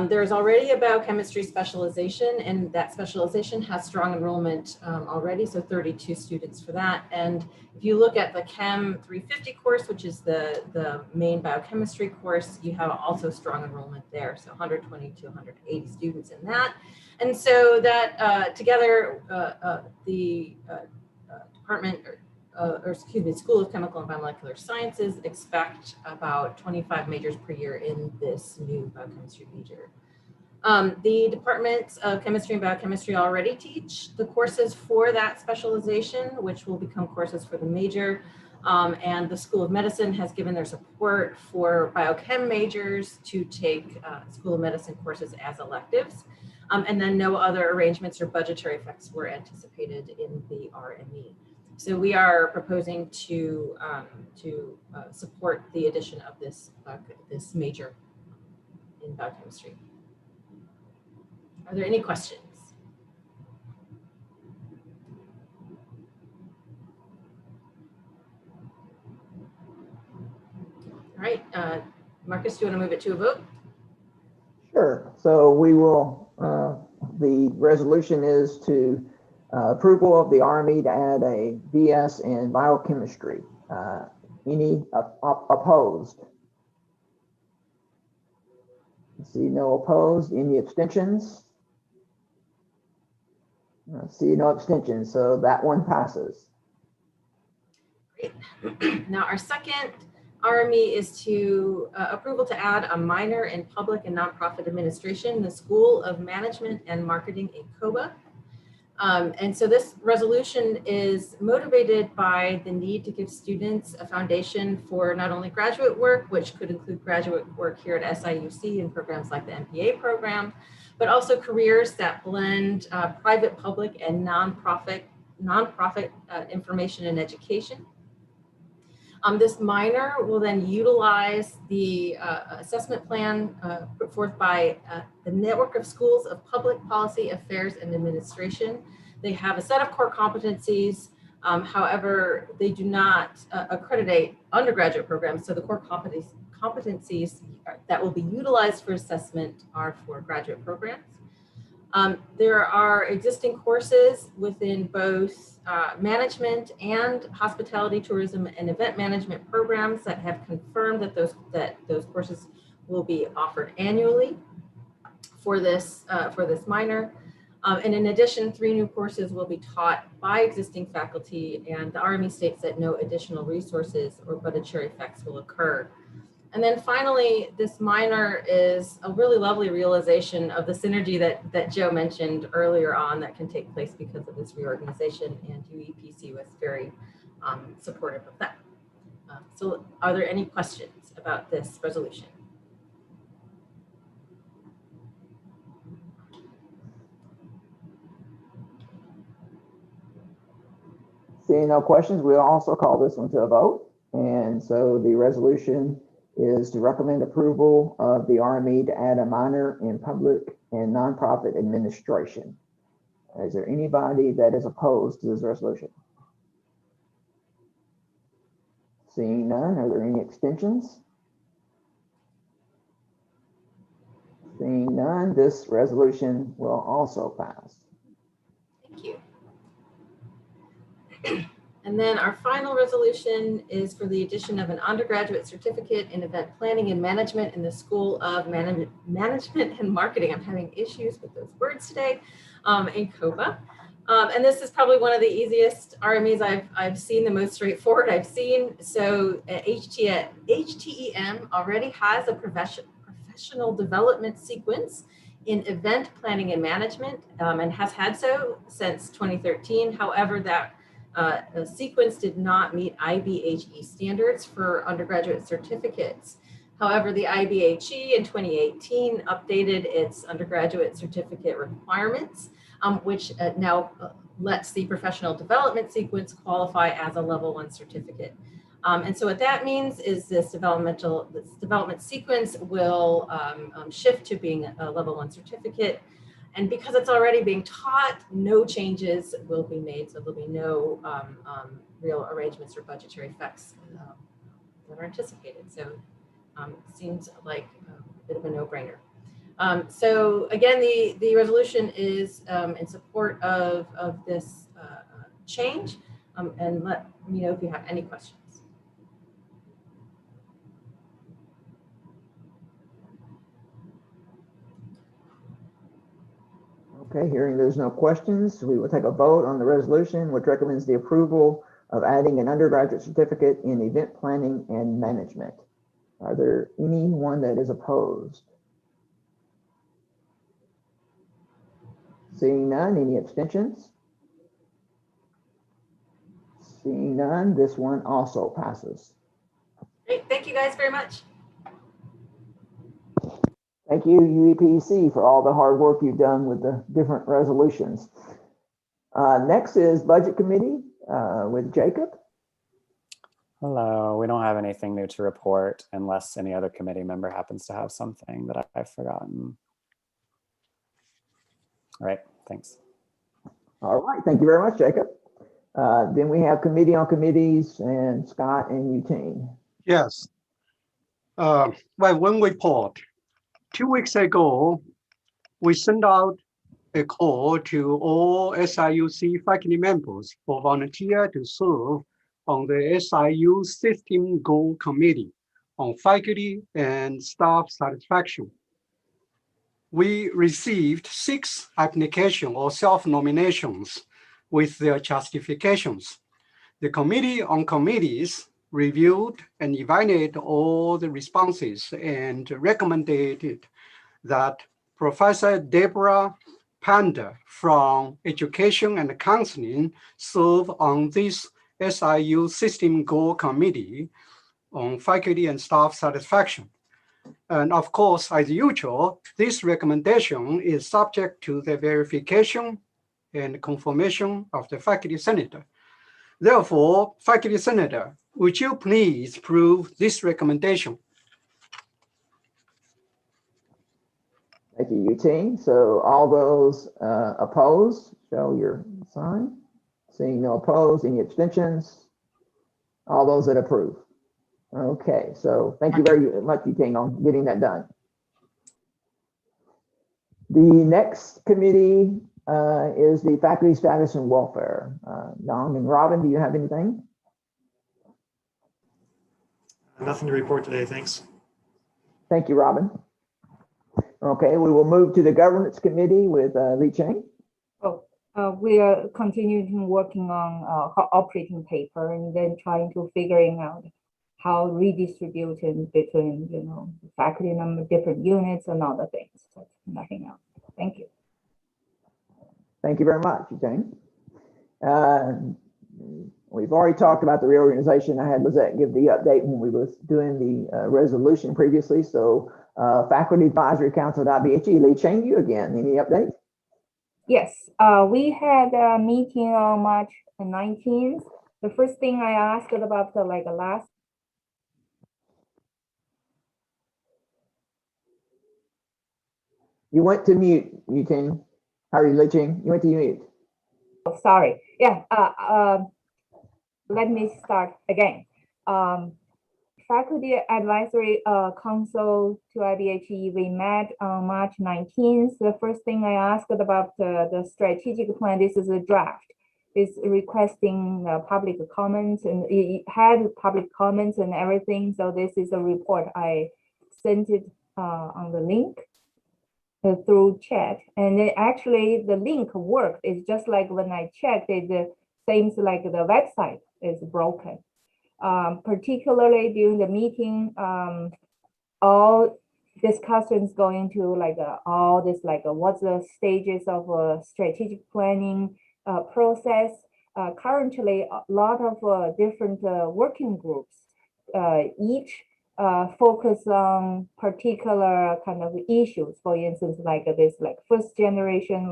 There's already a biochemistry specialization, and that specialization has strong enrollment already, so 32 students for that. And if you look at the Chem 350 course, which is the main biochemistry course, you have also strong enrollment there, so 120 to 180 students in that. And so that together, the department, or excuse me, School of Chemical and Biomolecular Sciences expect about 25 majors per year in this new biochemistry major. The departments of chemistry and biochemistry already teach the courses for that specialization, which will become courses for the major. And the School of Medicine has given their support for biochem majors to take School of Medicine courses as electives. And then no other arrangements or budgetary effects were anticipated in the RME. So we are proposing to support the addition of this major in biochemistry. Are there any questions? All right, Marcus, do you want to move it to a vote? Sure. So we will, the resolution is to approval of the RME to add a BS in biochemistry. Any opposed? See no opposed. Any abstentions? See no abstentions. So that one passes. Great. Now our second RME is to approval to add a minor in public and nonprofit administration in the School of Management and Marketing in COBA. And so this resolution is motivated by the need to give students a foundation for not only graduate work, which could include graduate work here at SIUC in programs like the MPA program, but also careers that blend private, public, and nonprofit information and education. This minor will then utilize the assessment plan put forth by the Network of Schools of Public Policy Affairs and Administration. They have a set of core competencies. However, they do not accreditate undergraduate programs. So the core competencies that will be utilized for assessment are for graduate programs. There are existing courses within both management and hospitality, tourism, and event management programs that have confirmed that those courses will be offered annually for this minor. And in addition, 3 new courses will be taught by existing faculty, and the RME states that no additional resources or budgetary effects will occur. And then finally, this minor is a really lovely realization of the synergy that Joe mentioned earlier on that can take place because of this reorganization, and UEPC was very supportive of that. So are there any questions about this resolution? Seeing no questions, we'll also call this one to a vote. And so the resolution is to recommend approval of the RME to add a minor in public and nonprofit administration. Is there anybody that is opposed to this resolution? Seeing none, are there any abstentions? Seeing none, this resolution will also pass. Thank you. And then our final resolution is for the addition of an undergraduate certificate in event planning and management in the School of Management and Marketing. I'm having issues with those words today, in COPA. And this is probably one of the easiest RMEs I've seen, the most straightforward I've seen. So HTEM already has a professional development sequence in event planning and management, and has had so since 2013. However, that the sequence did not meet IBHE standards for undergraduate certificates. However, the IBHE in 2018 updated its undergraduate certificate requirements, which now lets the professional development sequence qualify as a level 1 certificate. And so what that means is this development sequence will shift to being a level 1 certificate. And because it's already being taught, no changes will be made. So there'll be no real arrangements or budgetary effects that are anticipated. So it seems like a bit of a no-brainer. So again, the resolution is in support of this change. And let me know if you have any questions. Okay, hearing there's no questions, we will take a vote on the resolution, which recommends the approval of adding an undergraduate certificate in event planning and management. Are there anyone that is opposed? Seeing none, any abstentions? Seeing none, this one also passes. Great, thank you guys very much. Thank you, UEPC, for all the hard work you've done with the different resolutions. Next is Budget Committee with Jacob. Hello, we don't have anything new to report unless any other committee member happens to have something that I've forgotten. All right, thanks. All right, thank you very much, Jacob. Then we have Committee on Committees and Scott and Eugene. Yes. Well, one report. 2 weeks ago, we sent out a call to all SIUC faculty members for volunteer to serve on the SIU System Goal Committee on faculty and staff satisfaction. We received 6 applications or self-nominations with their justifications. The Committee on Committees reviewed and evaluated all the responses and recommended that Professor Deborah Panda from Education and Counseling serve on this SIU System Goal Committee on faculty and staff satisfaction. And of course, as usual, this recommendation is subject to the verification and confirmation of the faculty senator. Therefore, faculty senator, would you please approve this recommendation? Thank you, Eugene. So all those opposed, show your sign. Seeing no opposed, any abstentions? All those that approve. Okay, so thank you very much, Eugene, on getting that done. The next committee is the Faculty Status and Welfare. Don and Robin, do you have anything? Nothing to report today, thanks. Thank you, Robin. Okay, we will move to the Governance Committee with Li Cheng. We are continuing working on operating paper and then trying to figuring out how redistributing between, faculty number, different units and other things. So nothing else. Thank you. Thank you very much, Jane. We've already talked about the reorganization. I had Lizette give the update when we was doing the resolution previously. So Faculty Advisory Council at IBHE, Li Cheng, you again. Any updates? Yes, we had a meeting on March 19th. The first thing I asked about last. You went to mute, Eugene. How are you, Li Cheng? You went to mute. Oh, sorry. Yeah. Let me start again. Faculty Advisory Council to IBHE, we met on March 19th. The first thing I asked about the strategic plan, this is a draft, is requesting public comments, and it had public comments and everything. So this is a report. I sent it on the link through chat. And then actually the link worked. It's just like when I checked it, seems like the website is broken. Particularly during the meeting, all discussions going to all this what's the stages of strategic planning process. Currently, a lot of different working groups, each focus on particular kind of issues. For instance, this first generation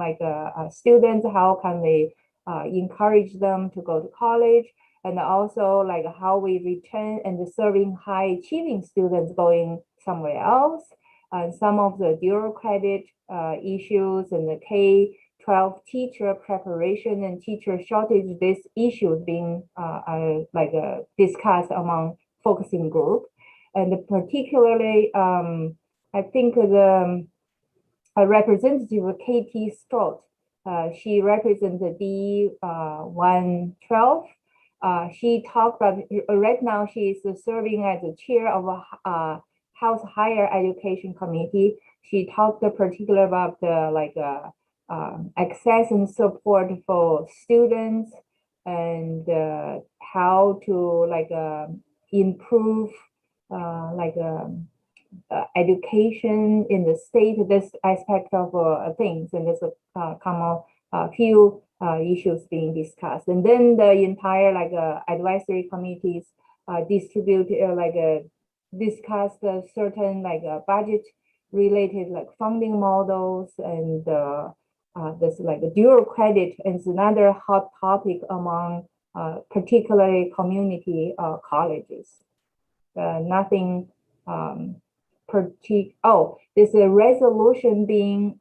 students, how can we encourage them to go to college? And also how we return and serving high achieving students going somewhere else. And some of the dual credit issues and the K-12 teacher preparation and teacher shortage, these issues being discussed among focusing group. And particularly, I think a representative of KT Strout, she represented D112. She talked about right now she is serving as the chair of a House Higher Education Committee. She talked particularly about the access and support for students and how to improve education in the state. This aspect of things, and there's a few issues being discussed, and then the entire advisory committees distribute discuss certain budget related funding models, and this dual credit is another hot topic among particularly community colleges. Nothing there's a resolution being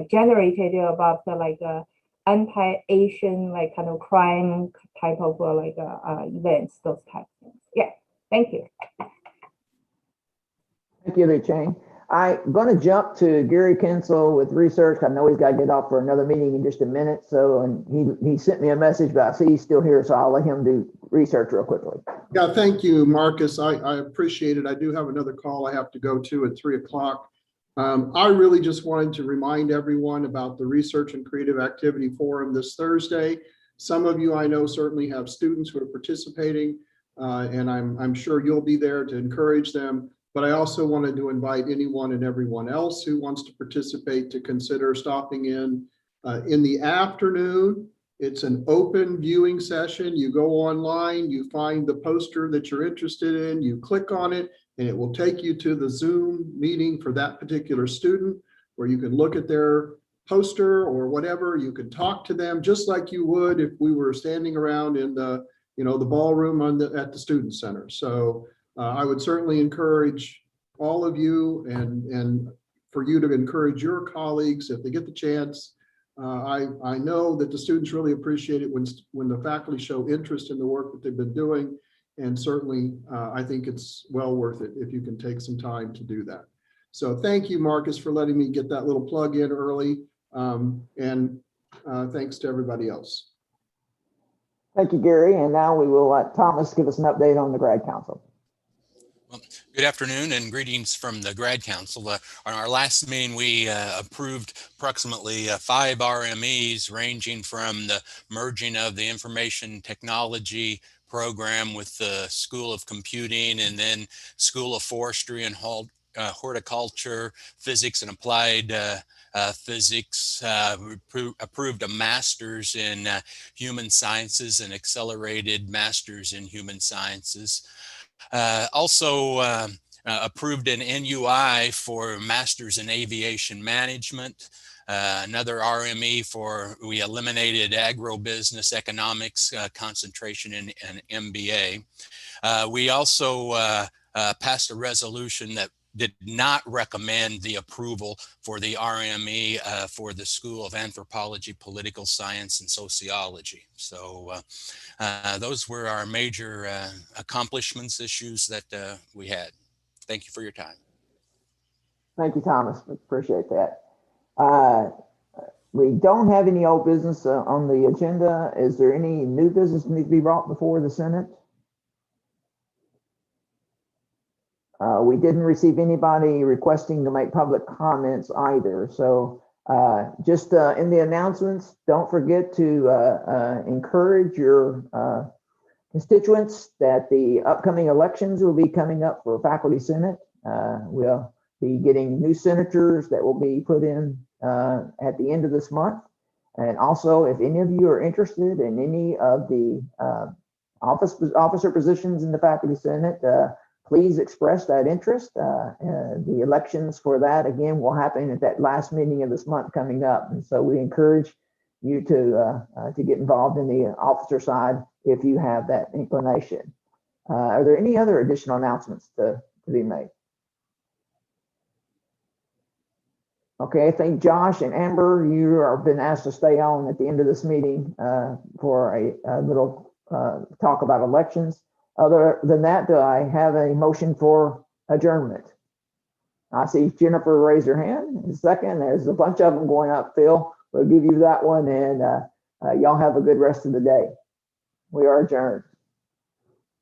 generated about the anti-Asian kind of crime type of events, those type of things. Yeah, thank you. Thank you, Li Cheng. I'm going to jump to Gary Kinsel with research. I know he's got to get off for another meeting in just a minute. So, and he sent me a message, but I see he's still here, so I'll let him do research real quickly. Yeah, thank you, Marcus. I appreciate it. I do have another call I have to go to at 3 o'clock. I really just wanted to remind everyone about the Research and Creative Activity Forum this Thursday. Some of you I know certainly have students who are participating, and I'm sure you'll be there to encourage them. but I also wanted to invite anyone and everyone else who wants to participate to consider stopping in the afternoon. It's an open viewing session. You go online, you find the poster that you're interested in, you click on it, and it will take you to the Zoom meeting for that particular student, where you can look at their poster or whatever. You can talk to them just like you would if we were standing around in the, the ballroom at the student center. So I would certainly encourage all of you and for you to encourage your colleagues if they get the chance. I know that the students really appreciate it when the faculty show interest in the work that they've been doing. And certainly, I think it's well worth it if you can take some time to do that. So thank you, Marcus, for letting me get that little plug in early. And thanks to everybody else. Thank you, Gary. And now we will let Thomas give us an update on the grad council. Good afternoon and greetings from the Grad Council. On our last meeting, we approved approximately 5 RMEs ranging from the merging of the information technology program with the School of Computing and then School of Forestry and Horticulture, Physics and Applied Physics. We approved a master's in Human Sciences and accelerated master's in Human Sciences. Also approved an NUI for Masters in Aviation Management, another RME we eliminated Agrobusiness Economics concentration in an MBA. We also passed a resolution that did not recommend the approval for the RME for the School of Anthropology, Political Science, and Sociology. So those were our major accomplishments, issues that we had. Thank you for your time. Thank you, Thomas. Appreciate that. We don't have any old business on the agenda. Is there any new business that needs to be brought before the Senate? We didn't receive anybody requesting to make public comments either. So just in the announcements, don't forget to encourage your constituents that the upcoming elections will be coming up for Faculty Senate. We'll be getting new senators that will be put in at the end of this month. And also, if any of you are interested in any of the officer positions in the Faculty Senate, please express that interest. The elections for that, again, will happen at that last meeting of this month coming up. And so we encourage you to get involved in the officer side if you have that inclination. Are there any other additional announcements to be made? Okay, I think Josh and Amber, you have been asked to stay on at the end of this meeting for a little talk about elections. Other than that, do I have a motion for adjournment? I see Jennifer raise her hand. Second, there's a bunch of them going up. Phil, we'll give you that one, and y'all have a good rest of the day. We are adjourned.